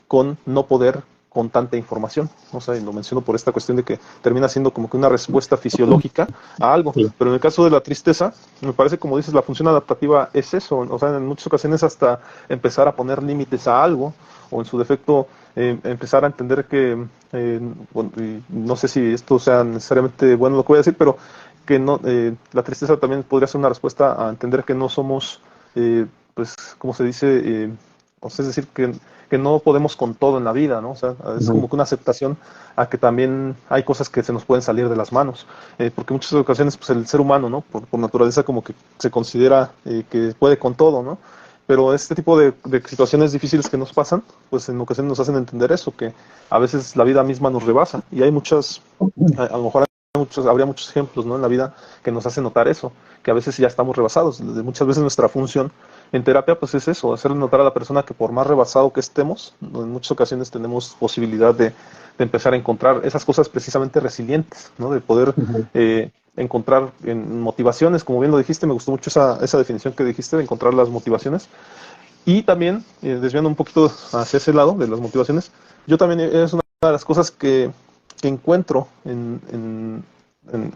con no poder con tanta información. O sea, y lo menciono por esta cuestión de que termina siendo como que una respuesta fisiológica a algo. Sí. Pero en el caso de la tristeza, me parece, como dices, la función adaptativa es eso. O sea, en muchas ocasiones hasta empezar a poner límites a algo, o en su defecto empezar a entender que, bueno, no sé si esto sea necesariamente bueno lo que voy a decir, pero que no, la tristeza también podría ser una respuesta a entender que no somos, pues, como se dice, o sea, es decir, que no podemos con todo en la vida, ¿no? O sea, es Ujú. como que una aceptación a que también hay cosas que se nos pueden salir de las manos, porque en muchas ocasiones, pues, el ser humano, ¿no? Por naturaleza como que se considera que puede con todo, ¿no? Pero este tipo de situaciones difíciles que nos pasan, pues en ocasiones nos hacen entender eso, que a veces la vida misma nos rebasa. Y hay muchas, a lo mejor habría muchos ejemplos, ¿no? En la vida que nos hacen notar eso, que a veces ya estamos rebasados. Muchas veces nuestra función en terapia pues es eso, hacerle notar a la persona que por más rebasado que estemos, en muchas ocasiones tenemos posibilidad de empezar a encontrar esas cosas precisamente resilientes, ¿no? De poder Ujú. encontrar en motivaciones, como bien lo dijiste, me gustó mucho esa definición que dijiste de encontrar las motivaciones. Y también, desviando un poquito hacia ese lado de las motivaciones, yo también es una de las cosas que encuentro en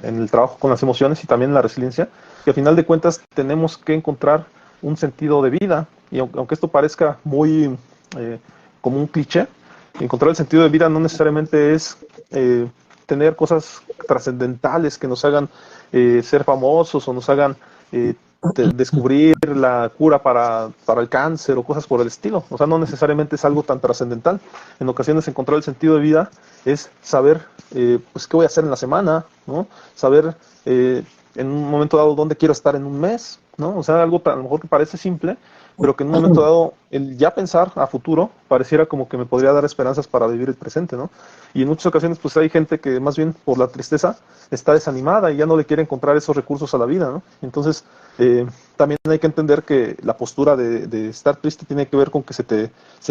el trabajo con las emociones y también la resiliencia, que al final de cuentas tenemos que encontrar un sentido de vida. Y aunque esto parezca muy eh, como un cliché, encontrar el sentido de vida no necesariamente es eh, tener cosas trascendentales que nos hagan ser famosos o nos hagan eh, descubrir la cura para el cáncer o cosas por el estilo. O sea, no necesariamente es algo tan trascendental. En ocasiones encontrar el sentido de vida es saber pues qué voy a hacer en la semana, ¿no? Saber en un momento dado dónde quiero estar en un mes, ¿no? O sea, algo a lo mejor que parece simple, pero que en un momento dado el ya pensar a futuro pareciera como que me podría dar esperanzas para vivir el presente, ¿no? Y en muchas ocasiones pues hay gente que más bien por la tristeza está desanimada y ya no le quiere encontrar esos recursos a la vida, ¿no? Entonces también hay que entender que la postura de estar triste tiene que ver con que se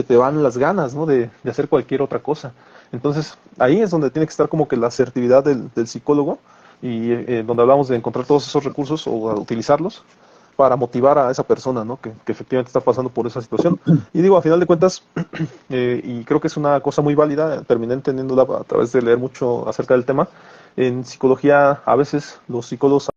te van las ganas, ¿no? De hacer cualquier otra cosa. Entonces ahí es donde tiene que estar como que la asertividad del psicólogo y donde hablamos de encontrar todos esos recursos o utilizarlos para motivar a esa persona, ¿no? Que efectivamente está pasando por esa situación. Y digo, a final de cuentas, y creo que es una cosa muy válida, terminé entendiéndola a través de leer mucho acerca del tema. En psicología, a veces los psicólogos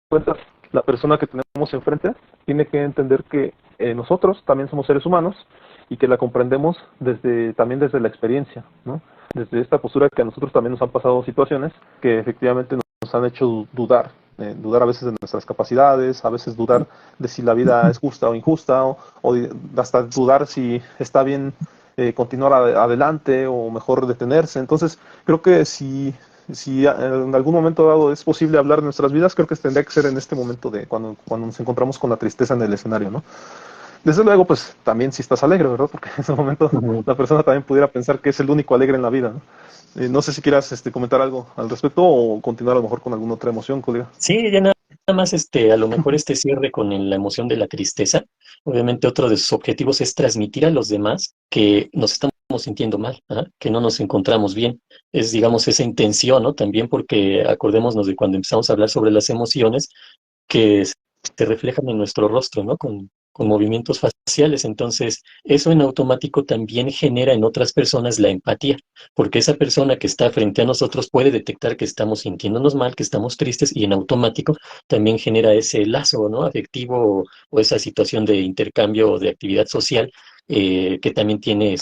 cuentas, la persona que tenemos enfrente tiene que entender que nosotros también somos seres humanos y que la comprendemos también desde la experiencia, ¿no? Desde esta postura que a nosotros también nos han pasado situaciones que efectivamente nos han hecho dudar, dudar a veces de nuestras capacidades, a veces dudar de si la vida es justa o injusta, o hasta dudar si está bien continuar adelante o mejor detenerse. Entonces, creo que si en algún momento dado es posible hablar de nuestras vidas, creo que tendría que ser en este momento de cuando nos encontramos con la tristeza en el escenario, ¿no? Desde luego, pues también si estás alegre, ¿verdad? Porque en ese momento Ujú. la persona también pudiera pensar que es el único alegre en la vida, ¿no? No sé si quieras comentar algo al respecto o continuar a lo mejor con alguna otra emoción, colega. Sí, ya nada más a lo mejor este cierre con la emoción de la tristeza. Obviamente otro de sus objetivos es transmitir a los demás que nos estamos sintiendo mal, ¿ah? Que no nos encontramos bien. Es, digamos, esa intención, ¿no? También porque acordémonos de cuando empezamos a hablar sobre las emociones que se reflejan en nuestro rostro, ¿no? con movimientos faciales. Entonces, eso en automático también genera en otras personas la empatía, porque esa persona que está frente a nosotros puede detectar que estamos sintiéndonos mal, que estamos tristes, y en automático también genera ese lazo, ¿no? Afectivo o esa situación de intercambio o de actividad social que también tiene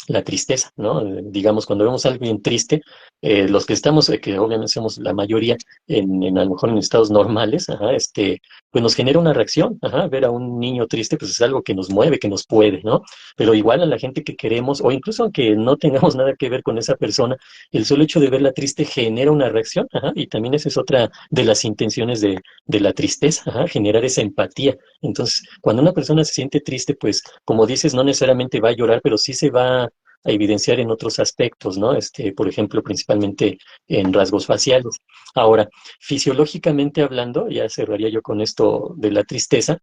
la tristeza, ¿no? Digamos, cuando vemos a alguien triste, los que estamos, que obviamente somos la mayoría a lo mejor en estados normales, ajá, pues nos genera una reacción, ajá, ver a un niño triste, pues es algo que nos mueve, que nos puede, ¿no? Pero igual a la gente que queremos, o incluso aunque no tengamos nada que ver con esa persona, el solo hecho de verla triste genera una reacción, ajá, y también esa es otra de las intenciones de la tristeza, ajá, generar esa empatía. Entonces, cuando una persona se siente triste, pues, como dices, no necesariamente va a llorar, pero sí se va a evidenciar en otros aspectos, ¿no? Por ejemplo, principalmente en rasgos faciales. Ahora, fisiológicamente hablando, ya cerraría yo con esto de la tristeza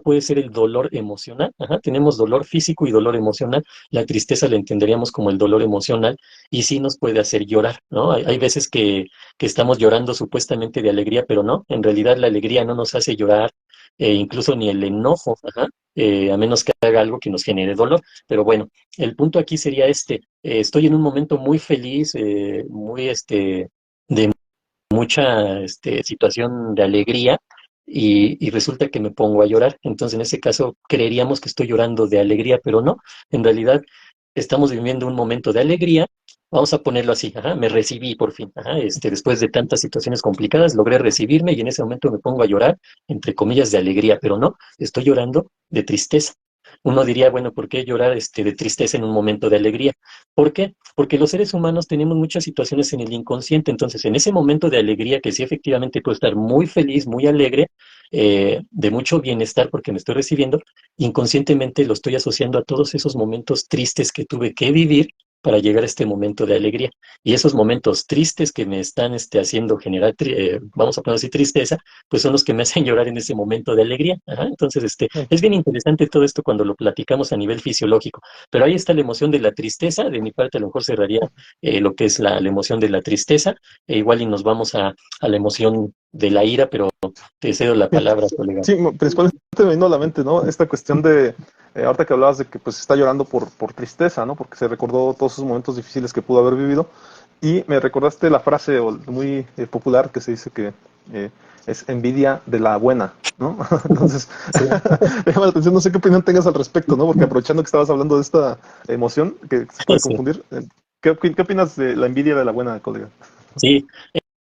puede ser el dolor emocional, ajá, tenemos dolor físico y dolor emocional, la tristeza la entenderíamos como el dolor emocional y sí nos puede hacer llorar, ¿no? Hay veces que estamos llorando supuestamente de alegría, pero no, en realidad la alegría no nos hace llorar, incluso ni el enojo, ajá, a menos que haga algo que nos genere dolor. Pero bueno, el punto aquí sería estoy en un momento muy feliz, muy de mucha situación de alegría y resulta que me pongo a llorar. Entonces, en ese caso, creeríamos que estoy llorando de alegría, pero no, en realidad estamos viviendo un momento de alegría. Vamos a ponerlo así, ajá, me recibí por fin, ajá, después de tantas situaciones complicadas, logré recibirme y en ese momento me pongo a llorar, entre comillas, de alegría, pero no, estoy llorando de tristeza. Uno diría, bueno, ¿por qué llorar de tristeza en un momento de alegría? ¿Por qué? Porque los seres humanos tenemos muchas situaciones en el inconsciente, entonces en ese momento de alegría, que sí efectivamente puedo estar muy feliz, muy alegre, de mucho bienestar porque me estoy recibiendo, inconscientemente lo estoy asociando a todos esos momentos tristes que tuve que vivir para llegar a este momento de alegría. Y esos momentos tristes que me están haciendo generar, vamos a poner así, tristeza, pues son los que me hacen llorar en ese momento de alegría. Ajá, entonces, es bien interesante todo esto cuando lo platicamos a nivel fisiológico. Pero ahí está la emoción de la tristeza. De mi parte, a lo mejor cerraría lo que es la emoción de la tristeza. Igual y nos vamos a la emoción de la ira, pero te cedo la palabra, colega. Sí, principalmente me vino a la mente, ¿no? Esta cuestión de, ahorita que hablabas de que pues está llorando por tristeza, ¿no? Porque se recordó todos esos momentos difíciles que pudo haber vivido. Y me recordaste la frase muy popular que se dice que eh, es envidia de la buena, ¿no? Entonces, Sí, me llama la atención, no sé qué opinión tengas al respecto, ¿no? Porque aprovechando que estabas hablando de esta emoción que se puede sí. confundir, ¿qué opinas de la envidia de la buena, colega? Sí,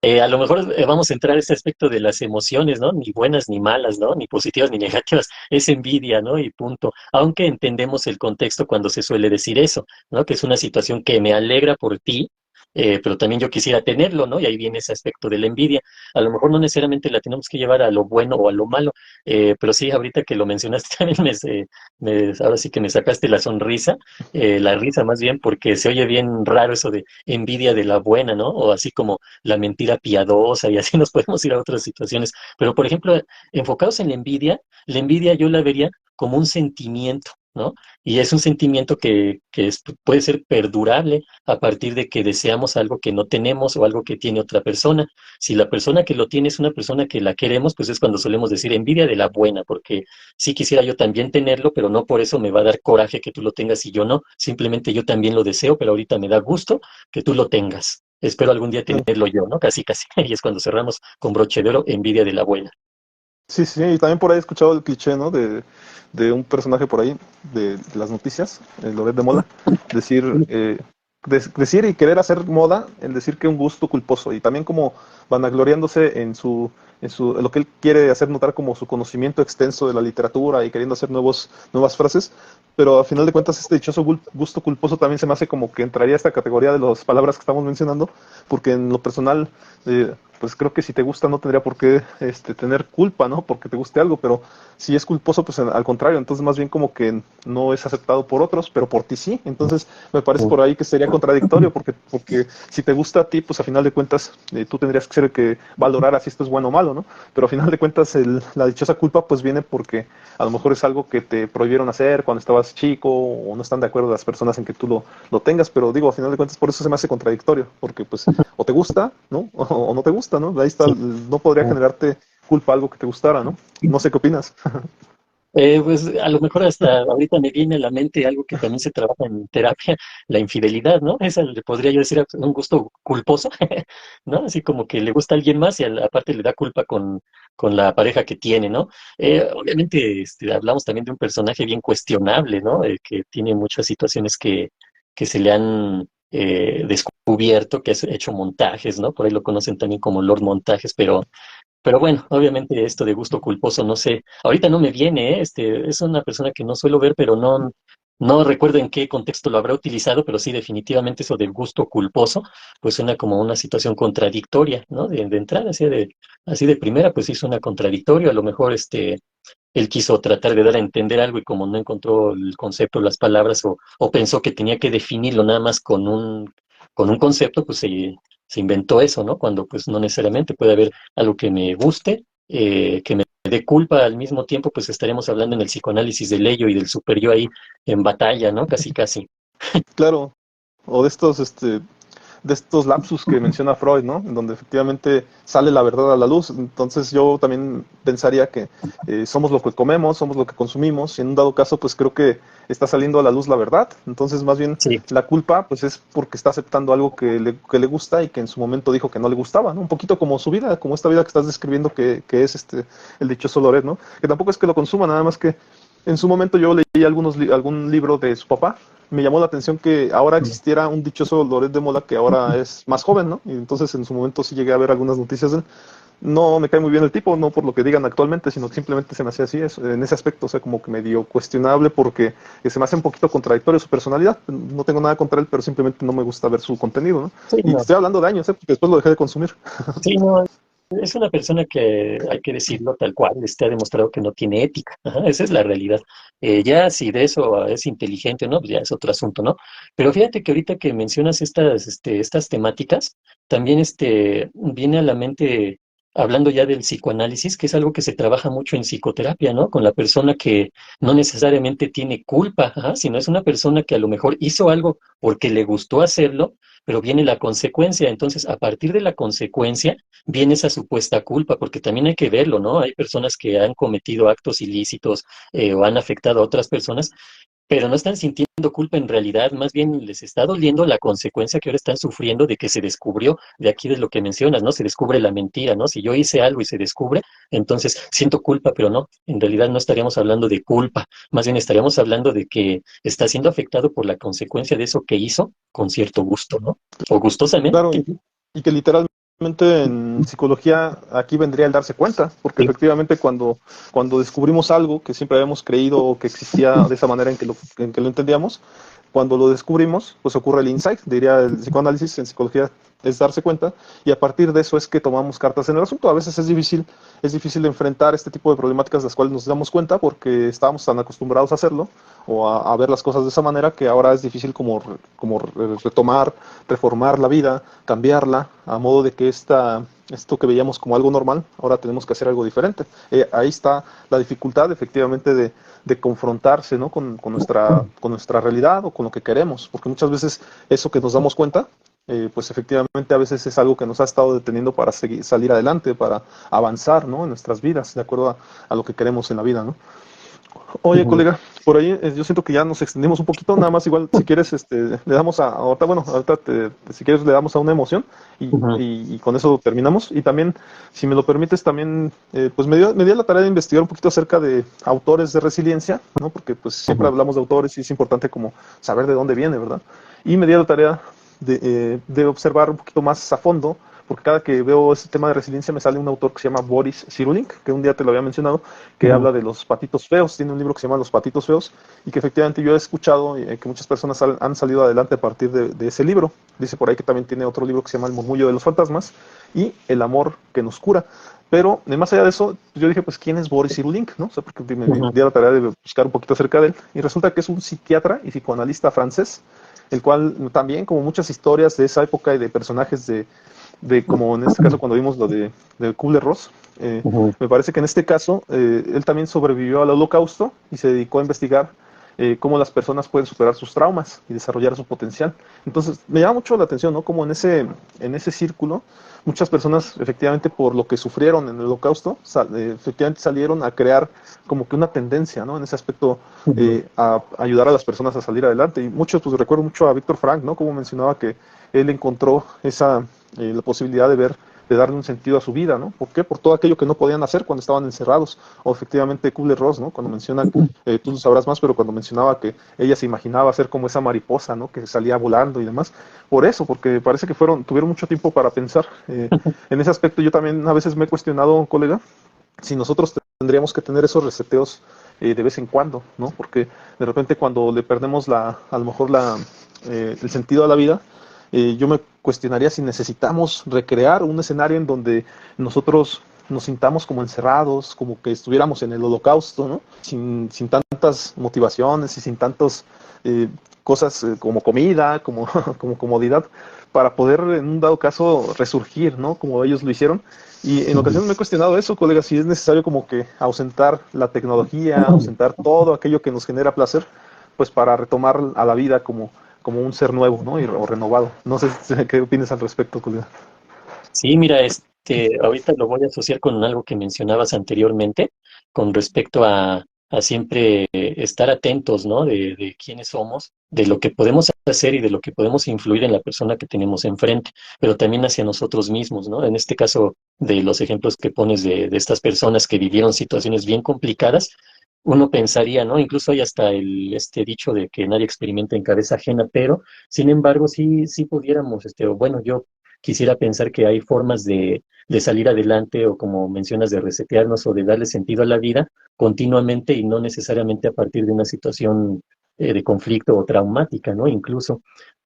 a lo mejor vamos a entrar a este aspecto de las emociones, ¿no? Ni buenas ni malas, ¿no? Ni positivas ni negativas. Es envidia, ¿no? Y punto. Aunque entendemos el contexto cuando se suele decir eso, ¿no? Que es una situación que me alegra por ti, pero también yo quisiera tenerlo, ¿no? Y ahí viene ese aspecto de la envidia. A lo mejor no necesariamente la tenemos que llevar a lo bueno o a lo malo, pero sí, ahorita que lo mencionaste también ahora sí que me sacaste la risa más bien, porque se oye bien raro eso de envidia de la buena, ¿no? O así como la mentira piadosa y así nos podemos ir a otras situaciones. Pero, por ejemplo, enfocados en la envidia yo la vería como un sentimiento, ¿no? Y es un sentimiento que puede ser perdurable a partir de que deseamos algo que no tenemos o algo que tiene otra persona. Si la persona que lo tiene es una persona que la queremos, pues es cuando solemos decir envidia de la buena, porque sí quisiera yo también tenerlo, pero no por eso me va a dar coraje que tú lo tengas y yo no. Simplemente yo también lo deseo, pero ahorita me da gusto que tú lo tengas. Espero algún día tenerlo yo, ¿no? Casi, casi. Y es cuando cerramos con broche de oro, envidia de la buena. Sí, sí, y también por ahí he escuchado el cliché, ¿no? De un personaje por ahí, de las noticias, el Loret de Mola, decir, decir y querer hacer moda, el decir que un gusto culposo, y también como vanagloriándose en lo que él quiere hacer notar como su conocimiento extenso de la literatura y queriendo hacer nuevas frases, pero al final de cuentas este dichoso gusto culposo también se me hace como que entraría a esta categoría de las palabras que estamos mencionando, porque en lo personal pues creo que si te gusta no tendría por qué tener culpa, ¿no? Porque te guste algo, pero si es culposo, pues al contrario, entonces más bien como que no es aceptado por otros, pero por ti sí. Entonces me parece por ahí que sería contradictorio, porque si te gusta a ti, pues a final de cuentas tú tendrías que ser el que valorara si esto es bueno o malo, ¿no? Pero a final de cuentas la dichosa culpa pues viene porque a lo mejor es algo que te prohibieron hacer cuando estabas chico o no están de acuerdo las personas en que tú lo tengas, pero digo, a final de cuentas por eso se me hace contradictorio, porque pues o te gusta, ¿no? O no te gusta, ¿no? Ahí está, Sí, no podría generarte culpa algo que te gustara, ¿no? No sé qué opinas. Pues a lo mejor hasta ahorita me viene a la mente algo que también se trabaja en terapia, la infidelidad, ¿no? Esa le podría yo decir un gusto culposo, ¿no? Así como que le gusta a alguien más y aparte le da culpa con la pareja que tiene, ¿no? Obviamente hablamos también de un personaje bien cuestionable, ¿no? Que tiene muchas situaciones que se le han descubierto, que ha hecho montajes, ¿no? Por ahí lo conocen también como Lord Montajes, pero bueno, obviamente esto de gusto culposo, no sé, ahorita no me viene, ¿eh? Es una persona que no suelo ver, pero no recuerdo en qué contexto lo habrá utilizado, pero sí, definitivamente eso del gusto culposo, pues suena como una situación contradictoria, ¿no? De entrada, así de primera, pues sí suena contradictorio, a lo mejor él quiso tratar de dar a entender algo y como no encontró el concepto, las palabras, o pensó que tenía que definirlo nada más con un concepto, pues se inventó eso, ¿no? Cuando pues no necesariamente puede haber algo que me guste, que me dé culpa al mismo tiempo, pues estaremos hablando en el psicoanálisis del ello y del superyo ahí en batalla, ¿no? Casi, casi. Claro, o de estos lapsus que menciona Freud, ¿no? En donde efectivamente sale la verdad a la luz. Entonces yo también pensaría que somos lo que comemos, somos lo que consumimos, y en un dado caso, pues creo que está saliendo a la luz la verdad. Entonces, más bien, Sí, la culpa, pues es porque está aceptando algo que le gusta y que en su momento dijo que no le gustaba, ¿no? Un poquito como su vida, como esta vida que estás describiendo que es el dichoso Loret, ¿no? Que tampoco es que lo consuma, nada más que en su momento yo leí algún libro de su papá. Me llamó la atención que ahora existiera un dichoso Loret de Mola que ahora es más joven, ¿no? Y entonces en su momento sí llegué a ver algunas noticias de él. No me cae muy bien el tipo, no por lo que digan actualmente, sino que simplemente se me hacía así, en ese aspecto, o sea, como que medio cuestionable porque se me hace un poquito contradictorio su personalidad. No tengo nada contra él, pero simplemente no me gusta ver su contenido, ¿no? sí, Y te no. estoy hablando de años, ¿eh? Porque después lo dejé de consumir. Sí, no, es una persona que, hay que decirlo tal cual, ha demostrado que no tiene ética. Ajá, esa es la realidad. Ya si de eso es inteligente o no, pues ya es otro asunto, ¿no? Pero fíjate que ahorita que mencionas estas temáticas, también viene a la mente, hablando ya del psicoanálisis, que es algo que se trabaja mucho en psicoterapia, ¿no? Con la persona que no necesariamente tiene culpa, ajá, sino es una persona que a lo mejor hizo algo porque le gustó hacerlo, pero viene la consecuencia. Entonces, a partir de la consecuencia, viene esa supuesta culpa, porque también hay que verlo, ¿no? Hay personas que han cometido actos ilícitos o han afectado a otras personas, pero no están sintiendo culpa en realidad, más bien les está doliendo la consecuencia que ahora están sufriendo de que se descubrió, de aquí de lo que mencionas, ¿no? Se descubre la mentira, ¿no? Si yo hice algo y se descubre, entonces siento culpa, pero no, en realidad no estaríamos hablando de culpa, más bien estaríamos hablando de que está siendo afectado por la consecuencia de eso que hizo con cierto gusto, ¿no? O Claro, gustosamente. y que literalmente en psicología aquí vendría el darse cuenta, porque Sí. efectivamente cuando descubrimos algo que siempre habíamos creído que existía de esa manera en que lo entendíamos, cuando lo descubrimos, pues ocurre el insight, diría el psicoanálisis en psicología es darse cuenta, y a partir de eso es que tomamos cartas en el asunto. A veces es difícil enfrentar este tipo de problemáticas de las cuales nos damos cuenta porque estábamos tan acostumbrados a hacerlo o a ver las cosas de esa manera que ahora es difícil como retomar, reformar la vida, cambiarla, a modo de que esto que veíamos como algo normal, ahora tenemos que hacer algo diferente. Ahí está la dificultad efectivamente de confrontarse, ¿no? Con nuestra realidad o con lo que queremos, porque muchas veces eso que nos damos cuenta, pues efectivamente a veces es algo que nos ha estado deteniendo para salir adelante, para avanzar, ¿no? En nuestras vidas, de acuerdo a lo que queremos en la vida, ¿no? Oye, Ujú. colega, por ahí yo siento que ya nos extendimos un poquito, nada más igual, si quieres, le damos ahorita, bueno, ahorita si quieres le damos a una emoción Ujú. y con eso terminamos. Y también, si me lo permites, también, pues me dio la tarea de investigar un poquito acerca de autores de resiliencia, ¿no? Porque pues siempre Ujú. hablamos de autores y es importante como saber de dónde viene, ¿verdad? Y me dio la tarea de observar un poquito más a fondo porque cada que veo ese tema de resiliencia me sale un autor que se llama Boris Cyrulnik, que un día te lo había mencionado, que Ujú. habla de los patitos feos, tiene un libro que se llama Los patitos feos, y que efectivamente yo he escuchado que muchas personas han salido adelante a partir de ese libro. Dice por ahí que también tiene otro libro que se llama El murmullo de los fantasmas y El amor que nos cura. Pero más allá de eso, yo dije, pues, ¿quién es Boris Cyrulnik? ¿No? O sea, porque me Ujú. di la tarea de buscar un poquito acerca de él, y resulta que es un psiquiatra y psicoanalista francés, el cual también, como muchas historias de esa época y de personajes como en este caso cuando vimos lo de Kubler-Ross. Ujú. Me parece que en este caso él también sobrevivió al holocausto y se dedicó a investigar cómo las personas pueden superar sus traumas y desarrollar su potencial. Entonces, me llama mucho la atención, ¿no? Como en ese círculo, muchas personas, efectivamente, por lo que sufrieron en el Holocausto, efectivamente salieron a crear como que una tendencia, ¿no? En ese aspecto, Ujú. a ayudar a las personas a salir adelante. Y muchos, pues recuerdo mucho a Víctor Frank, ¿no? Como mencionaba que él encontró la posibilidad de darle un sentido a su vida, ¿no? ¿Por qué? Por todo aquello que no podían hacer cuando estaban encerrados. O efectivamente Kubler-Ross, ¿no? Cuando menciona, tú lo sabrás más, pero cuando mencionaba que ella se imaginaba ser como esa mariposa, ¿no? Que salía volando y demás. Por eso, porque parece que tuvieron mucho tiempo para pensar. En ese aspecto yo también a veces me he cuestionado, colega, si nosotros tendríamos que tener esos reseteos de vez en cuando, ¿no? Porque de repente cuando le perdemos a lo mejor el sentido a la vida, yo me cuestionaría si necesitamos recrear un escenario en donde nosotros nos sintamos como encerrados, como que estuviéramos en el holocausto, ¿no? Sin tantas motivaciones y sin tantas cosas como comida, como comodidad, para poder en un dado caso resurgir, ¿no? Como ellos lo hicieron. Y en Ujú. ocasiones me he cuestionado eso, colega, si es necesario como que ausentar la tecnología, ausentar todo aquello que nos genera placer, pues para retomar a la vida como un ser nuevo, ¿no? O renovado. No sé qué opinas al respecto, colega. Sí, mira, ahorita lo voy a asociar con algo que mencionabas anteriormente, con respecto a siempre estar atentos, ¿no? De quiénes somos, de lo que podemos hacer y de lo que podemos influir en la persona que tenemos enfrente, pero también hacia nosotros mismos, ¿no? En este caso, de los ejemplos que pones de estas personas que vivieron situaciones bien complicadas, uno pensaría, ¿no? Incluso hay hasta este dicho de que nadie experimenta en cabeza ajena, pero sin embargo, sí pudiéramos, o bueno, yo quisiera pensar que hay formas de salir adelante o como mencionas, de resetearnos o de darle sentido a la vida continuamente y no necesariamente a partir de una situación de conflicto o traumática, ¿no? Incluso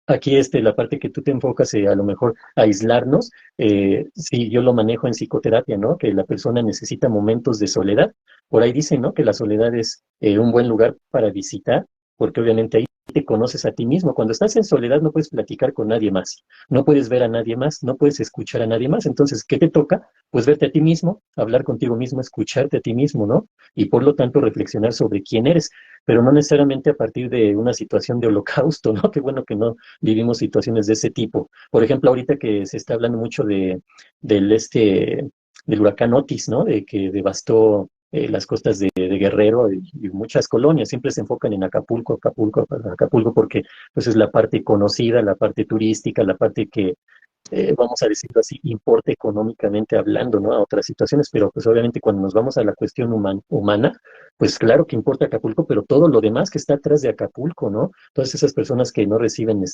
aquí la parte que tú te enfocas a lo mejor a aislarnos, sí, yo lo manejo en psicoterapia, ¿no? Que la persona necesita momentos de soledad. Por ahí dicen, ¿no? Que la soledad es un buen lugar para visitar, porque obviamente ahí te conoces a ti mismo. Cuando estás en soledad no puedes platicar con nadie más, no puedes ver a nadie más, no puedes escuchar a nadie más. Entonces, ¿qué te toca? Pues verte a ti mismo, hablar contigo mismo, escucharte a ti mismo, ¿no? Y por lo tanto reflexionar sobre quién eres, pero no necesariamente a partir de una situación de holocausto, ¿no? Qué bueno que no vivimos situaciones de ese tipo. Por ejemplo, ahorita que se está hablando mucho del del huracán Otis, ¿no? De que devastó las costas de Guerrero y muchas colonias. Siempre se enfocan en Acapulco, Acapulco, Acapulco, porque pues es la parte conocida, la parte turística, la parte que vamos a decirlo así, importa económicamente hablando, ¿no? A otras situaciones, pero pues obviamente cuando nos vamos a la cuestión humana, pues claro que importa Acapulco, pero todo lo demás que está atrás de Acapulco, ¿no? Todas esas personas que no reciben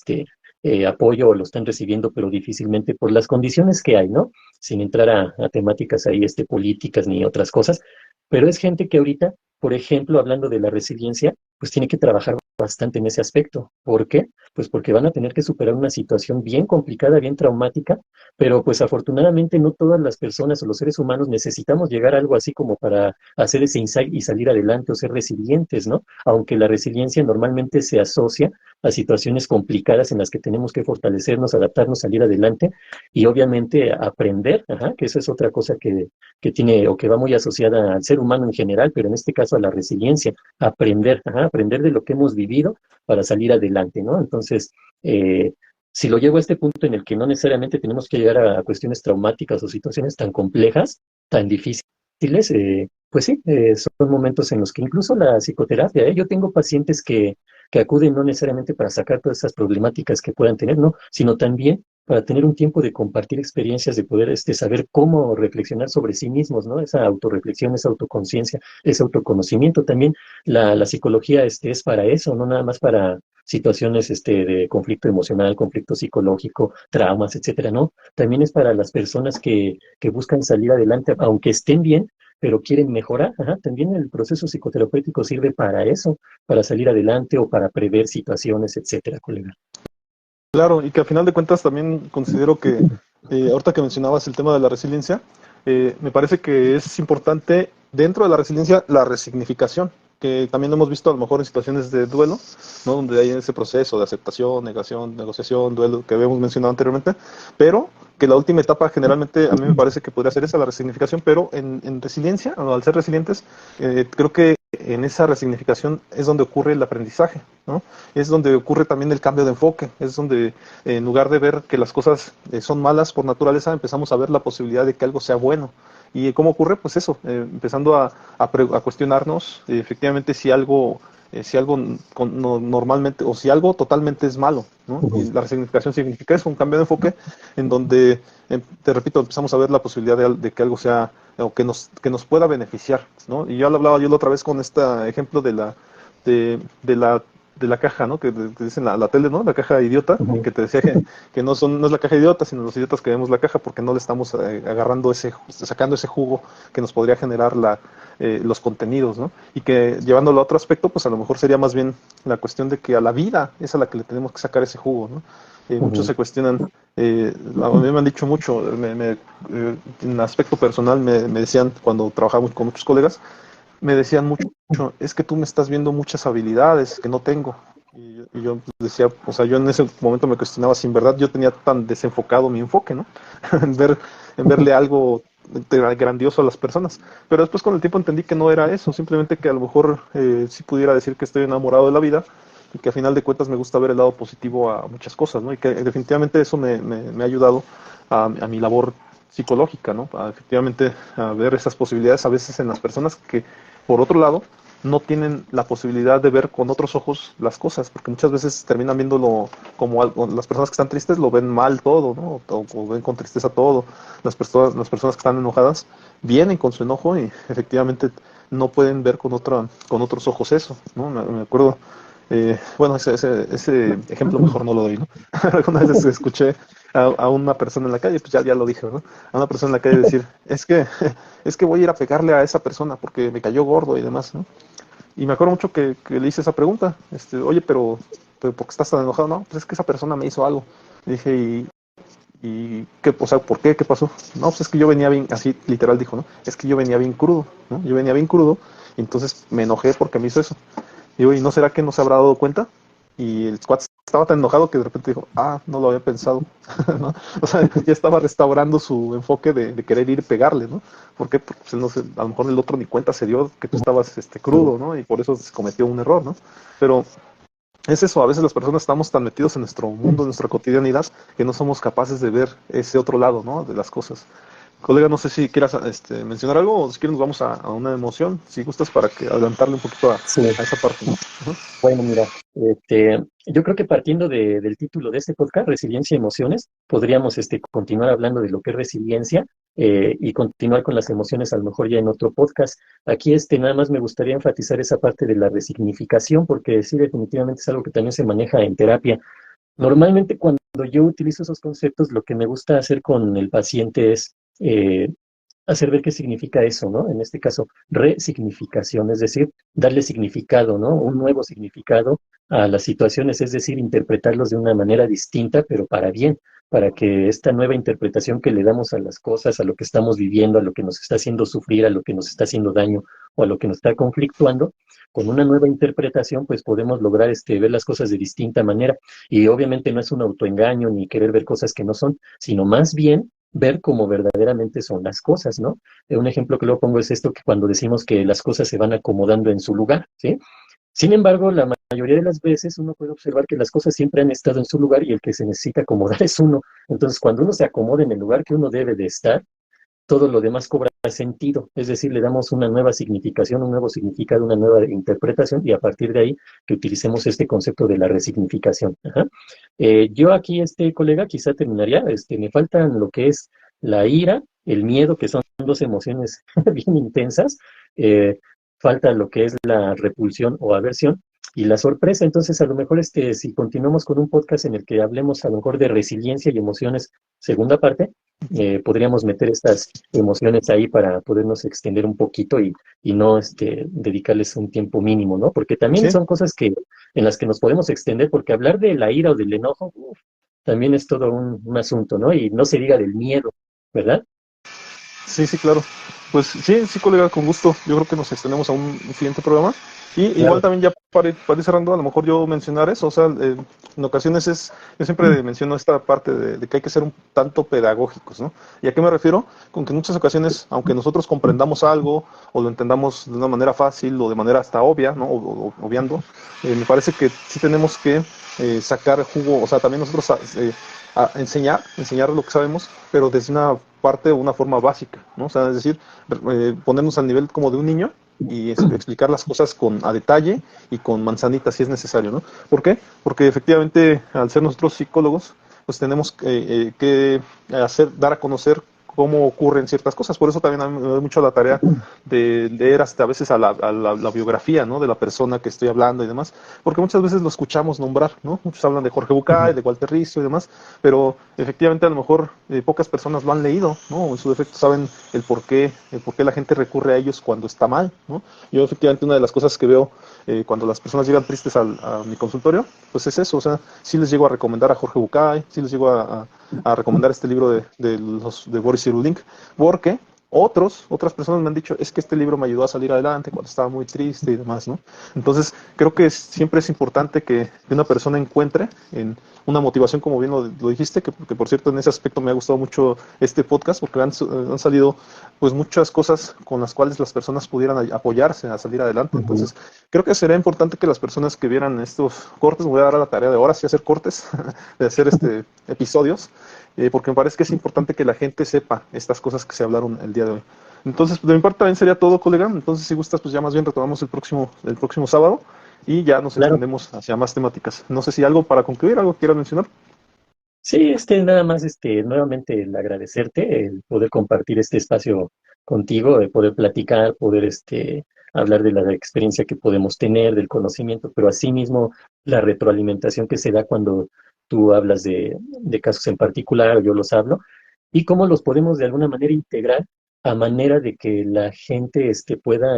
apoyo o lo están recibiendo, pero difícilmente por las condiciones que hay, ¿no? Sin entrar a temáticas ahí, políticas ni otras cosas, pero es gente que ahorita, por ejemplo, hablando de la resiliencia, pues tiene que trabajar bastante en ese aspecto. ¿Por qué? Pues porque van a tener que superar una situación bien complicada, bien traumática, pero pues afortunadamente no todas las personas o los seres humanos necesitamos llegar a algo así como para hacer ese insight y salir adelante o ser resilientes, ¿no? Aunque la resiliencia normalmente se asocia a situaciones complicadas en las que tenemos que fortalecernos, adaptarnos, salir adelante y obviamente aprender, ajá, que eso es otra cosa que tiene o que va muy asociada al ser humano en general, pero en este caso a la resiliencia, aprender, ajá, aprender de lo que hemos vivido para salir adelante, ¿no? Entonces, si lo llevo a este punto en el que no necesariamente tenemos que llegar a cuestiones traumáticas o situaciones tan complejas, tan difíciles, pues sí, son momentos en los que incluso la psicoterapia, yo tengo pacientes que acuden no necesariamente para sacar todas esas problemáticas que puedan tener, no, sino también para tener un tiempo de compartir experiencias, de poder saber cómo reflexionar sobre sí mismos, ¿no? Esa autorreflexión, esa autoconciencia, ese autoconocimiento. También la psicología es para eso, no nada más para situaciones de conflicto emocional, conflicto psicológico, traumas, etcétera, ¿no? También es para las personas que buscan salir adelante, aunque estén bien, pero quieren mejorar. Ajá, también el proceso psicoterapéutico sirve para eso, para salir adelante o para prever situaciones, etcétera, colega. Claro, y que al final de cuentas también considero que, ahorita que mencionabas el tema de la resiliencia, me parece que es importante dentro de la resiliencia la resignificación, que también lo hemos visto a lo mejor en situaciones de duelo, ¿no? Donde hay ese proceso de aceptación, negación, negociación, duelo que habíamos mencionado anteriormente, pero que la última etapa generalmente a mí me parece que podría ser esa, la resignificación, pero en resiliencia, o al ser resilientes, creo que en esa resignificación es donde ocurre el aprendizaje, ¿no? Es donde ocurre también el cambio de enfoque, es donde en lugar de ver que las cosas son malas por naturaleza, empezamos a ver la posibilidad de que algo sea bueno. ¿Y cómo ocurre? Pues eso, empezando a cuestionarnos efectivamente si algo normalmente o si algo totalmente es malo, ¿no? Y la resignificación significa eso, un cambio de enfoque en donde, te repito, empezamos a ver la posibilidad de que algo sea o que nos pueda beneficiar, ¿no? Y yo lo hablaba yo la otra vez con este ejemplo de, de la, de la caja, ¿no? Que te dicen la tele, ¿no? La caja idiota, y que te decía que no es la caja idiota, sino los idiotas que vemos la caja porque no le estamos agarrando sacando ese jugo que nos podría generar los contenidos, ¿no? Y que llevándolo a otro aspecto, pues a lo mejor sería más bien la cuestión de que a la vida es a la que le tenemos que sacar ese jugo, ¿no? Muchos se cuestionan, a mí me han dicho mucho, en aspecto personal me decían cuando trabajaba con muchos colegas, me decían mucho, es que tú me estás viendo muchas habilidades que no tengo. Y yo decía, o sea, yo en ese momento me cuestionaba si en verdad yo tenía tan desenfocado mi enfoque, ¿no? en ver, en verle algo grandioso a las personas. Pero después con el tiempo entendí que no era eso, simplemente que a lo mejor sí pudiera decir que estoy enamorado de la vida y que a final de cuentas me gusta ver el lado positivo a muchas cosas, ¿no? Y que definitivamente eso me ha ayudado a mi labor psicológica, ¿no? Efectivamente a ver esas posibilidades a veces en las personas que, por otro lado, no tienen la posibilidad de ver con otros ojos las cosas, porque muchas veces terminan viéndolo como algo, las personas que están tristes lo ven mal todo, ¿no? O ven con tristeza todo. Las personas que están enojadas vienen con su enojo y efectivamente no pueden ver con otros ojos eso, ¿no? Me acuerdo, bueno, ese ejemplo mejor no lo doy, ¿no? Algunas veces escuché a una persona en la calle, pues ya lo dije, ¿no? A una persona en la calle decir, es que voy a ir a pegarle a esa persona porque me cayó gordo y demás, ¿no? Y me acuerdo mucho que le hice esa pregunta, oye, pero ¿por qué estás tan enojado? No, pues es que esa persona me hizo algo. Le dije, ¿y qué, o sea, por qué? ¿Qué pasó? No, pues es que yo venía bien, así literal dijo, ¿no? Es que yo venía bien crudo, ¿no? Yo venía bien crudo, y entonces me enojé porque me hizo eso. Digo, ¿y no será que no se habrá dado cuenta? Y el squad estaba tan enojado que de repente dijo, no lo había pensado, ¿no? O sea, ya estaba restaurando su enfoque de querer ir y pegarle, ¿no? ¿Por qué? Porque pues, no sé, a lo mejor el otro ni cuenta se dio que tú estabas crudo, ¿no? Y por eso se cometió un error, ¿no? Pero es eso, a veces las personas estamos tan metidos en nuestro mundo, en nuestra cotidianidad, que no somos capaces de ver ese otro lado, ¿no? De las cosas. Colega, no sé si quieras mencionar algo o si quieres nos vamos a una emoción, si gustas, para que adelantarle un poquito Sí. a esa parte, ¿no? Ujú. Bueno, mira, yo creo que partiendo del título de este podcast, Resiliencia y Emociones, podríamos continuar hablando de lo que es resiliencia y continuar con las emociones a lo mejor ya en otro podcast. Aquí nada más me gustaría enfatizar esa parte de la resignificación, porque sí, definitivamente es algo que también se maneja en terapia. Normalmente cuando yo utilizo esos conceptos, lo que me gusta hacer con el paciente es hacer ver qué significa eso, ¿no? En este caso, resignificación, es decir, darle significado, ¿no? Un nuevo significado a las situaciones, es decir, interpretarlos de una manera distinta, pero para bien, para que esta nueva interpretación que le damos a las cosas, a lo que estamos viviendo, a lo que nos está haciendo sufrir, a lo que nos está haciendo daño o a lo que nos está conflictuando, con una nueva interpretación, pues podemos lograr ver las cosas de distinta manera. Y obviamente no es un autoengaño ni querer ver cosas que no son, sino más bien ver cómo verdaderamente son las cosas, ¿no? Un ejemplo que luego pongo es esto, que cuando decimos que las cosas se van acomodando en su lugar, ¿sí? Sin embargo, la mayoría de las veces uno puede observar que las cosas siempre han estado en su lugar y el que se necesita acomodar es uno. Entonces, cuando uno se acomoda en el lugar que uno debe de estar, todo lo demás cobra sentido, es decir, le damos una nueva significación, un nuevo significado, una nueva interpretación y a partir de ahí que utilicemos este concepto de la resignificación. Ajá. Yo aquí, colega, quizá terminaría, me faltan lo que es la ira, el miedo, que son dos emociones bien intensas, falta lo que es la repulsión o aversión y la sorpresa. Entonces, a lo mejor si continuamos con un podcast en el que hablemos a lo mejor de resiliencia y emociones, segunda parte, podríamos meter estas emociones ahí para podernos extender un poquito y no dedicarles un tiempo mínimo, ¿no? Porque también Sí, son cosas en las que nos podemos extender, porque hablar de la ira o del enojo, también es todo un asunto, ¿no? Y no se diga del miedo, ¿verdad? sí, claro. Pues sí, sí, colega, con gusto. Yo creo que nos extendemos a un siguiente programa Y igual Claro. también ya para ir cerrando, a lo mejor yo mencionar eso, o sea, en ocasiones yo siempre menciono esta parte de que hay que ser un tanto pedagógicos, ¿no? ¿Y a qué me refiero? Con que en muchas ocasiones, aunque nosotros comprendamos algo o lo entendamos de una manera fácil o de manera hasta obvia, ¿no? Obviando, me parece que sí tenemos que sacar jugo, o sea, también nosotros enseñar lo que sabemos, pero desde una parte o una forma básica, ¿no? O sea, es decir, ponernos al nivel como de un niño y explicar las cosas a detalle y con manzanitas si es necesario, ¿no? ¿Por qué? Porque efectivamente, al ser nosotros psicólogos, pues tenemos que dar a conocer cómo ocurren ciertas cosas. Por eso también a mí me doy mucho la tarea de leer hasta a veces la biografía, ¿no? De la persona que estoy hablando y demás, porque muchas veces lo escuchamos nombrar, ¿no? Muchos hablan de Jorge Bucay, de Walter Rizzo y demás, pero efectivamente a lo mejor pocas personas lo han leído, ¿no? En su defecto saben el por qué la gente recurre a ellos cuando está mal, ¿no? Yo efectivamente una de las cosas que veo cuando las personas llegan tristes a mi consultorio, pues es eso, o sea, sí les llego a recomendar a Jorge Bucay, sí les llego a recomendar este libro de Boris Cyrulnik, porque otras personas me han dicho, es que este libro me ayudó a salir adelante cuando estaba muy triste y demás, ¿no? Entonces, creo que siempre es importante que una persona encuentre en una motivación, como bien lo dijiste, que por cierto en ese aspecto me ha gustado mucho este podcast, porque han salido pues muchas cosas con las cuales las personas pudieran apoyarse a salir adelante. Ujú. Entonces, creo que sería importante que las personas que vieran estos cortes, me voy a dar a la tarea de ahora sí hacer cortes, de hacer episodios, porque me parece que es importante que la gente sepa estas cosas que se hablaron el día de hoy. Entonces, de mi parte también sería todo, colega. Entonces, si gustas, pues ya más bien retomamos el próximo sábado y ya nos Claro. extendemos hacia más temáticas. No sé si algo para concluir, algo que quieras mencionar. Sí, nada más, nuevamente el agradecerte, el poder compartir este espacio contigo, de poder platicar, poder, hablar de la experiencia que podemos tener, del conocimiento, pero asimismo la retroalimentación que se da cuando tú hablas de casos en particular, o yo los hablo, y cómo los podemos de alguna manera integrar a manera de que la gente, pueda,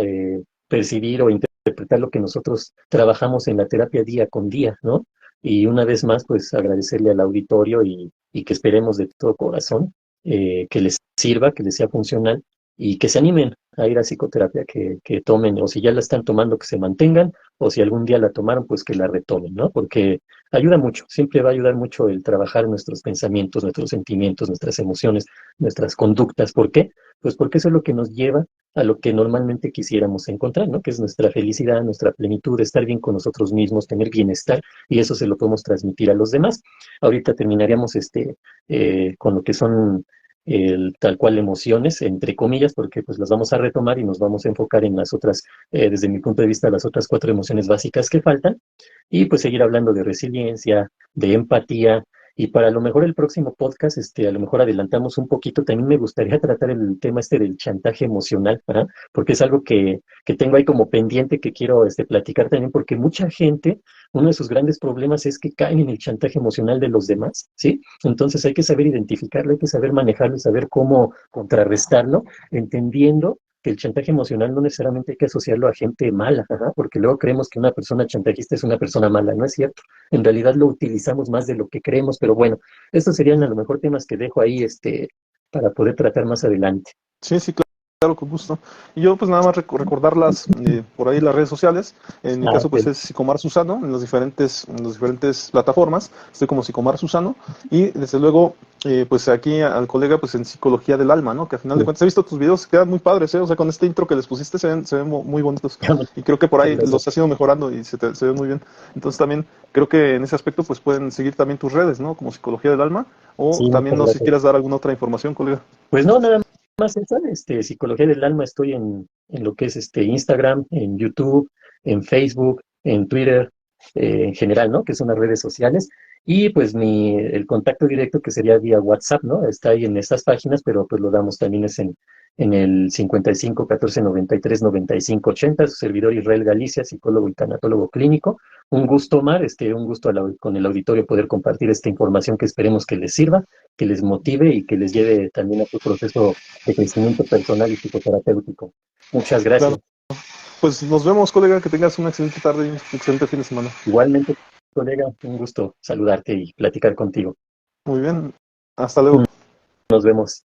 percibir o interpretar lo que nosotros trabajamos en la terapia día con día, ¿no? Y una vez más, pues agradecerle al auditorio y que esperemos de todo corazón que les sirva, que les sea funcional y que se animen a ir a psicoterapia, que tomen, o si ya la están tomando, que se mantengan, o si algún día la tomaron, pues que la retomen, ¿no? Porque ayuda mucho, siempre va a ayudar mucho el trabajar nuestros pensamientos, nuestros sentimientos, nuestras emociones, nuestras conductas. ¿Por qué? Pues porque eso es lo que nos lleva a lo que normalmente quisiéramos encontrar, ¿no? Que es nuestra felicidad, nuestra plenitud, estar bien con nosotros mismos, tener bienestar y eso se lo podemos transmitir a los demás. Ahorita terminaríamos con lo que son tal cual emociones, entre comillas, porque pues las vamos a retomar y nos vamos a enfocar en las otras, desde mi punto de vista, las otras 4 emociones básicas que faltan, y pues seguir hablando de resiliencia, de empatía, y para a lo mejor el próximo podcast, a lo mejor adelantamos un poquito, también me gustaría tratar el tema del chantaje emocional, ¿verdad? Porque es algo que tengo ahí como pendiente que quiero platicar también, porque mucha gente, uno de sus grandes problemas es que caen en el chantaje emocional de los demás, ¿sí? Entonces hay que saber identificarlo, hay que saber manejarlo y saber cómo contrarrestarlo, entendiendo que el chantaje emocional no necesariamente hay que asociarlo a gente mala, ¿verdad? Porque luego creemos que una persona chantajista es una persona mala, no es cierto. En realidad lo utilizamos más de lo que creemos, pero bueno, estos serían a lo mejor temas que dejo ahí, para poder tratar más adelante. Sí, sí, claro, con gusto. Y yo pues nada más recordarlas por ahí las redes sociales. En mi Ah, caso pues ok. es Psicomar Susano en las diferentes plataformas. Estoy como Psicomar Susano y desde luego pues aquí al colega pues en Psicología del Alma, ¿no? Que al final de Sí. cuentas he visto tus videos, quedan muy padres, ¿eh? O sea, con este intro que les pusiste se ven muy bonitos y creo que por Muchas ahí gracias. los has ido mejorando y se ven muy bien. Entonces también creo que en ese aspecto pues pueden seguir también tus redes, ¿no? Como Psicología del Alma o Sí, también muchas no sé si gracias. quieras dar alguna otra información, colega. Pues no, nada más esa, Psicología del Alma, estoy en lo que es Instagram, en YouTube, en Facebook, en Twitter, en general, ¿no? Que son las redes sociales. Y pues el contacto directo que sería vía WhatsApp, ¿no? Está ahí en estas páginas, pero pues lo damos también es en el 55 14 93 95 80, su servidor Israel Galicia, psicólogo y tanatólogo clínico. Un gusto, Omar, un gusto con el auditorio poder compartir esta información que esperemos que les sirva, que les motive y que les lleve también a su proceso de crecimiento personal y psicoterapéutico. Muchas Claro. gracias. Pues nos vemos, colega, que tengas una excelente tarde y un excelente fin de semana. Igualmente, colega, un gusto saludarte y platicar contigo. Muy bien, hasta luego. Nos vemos.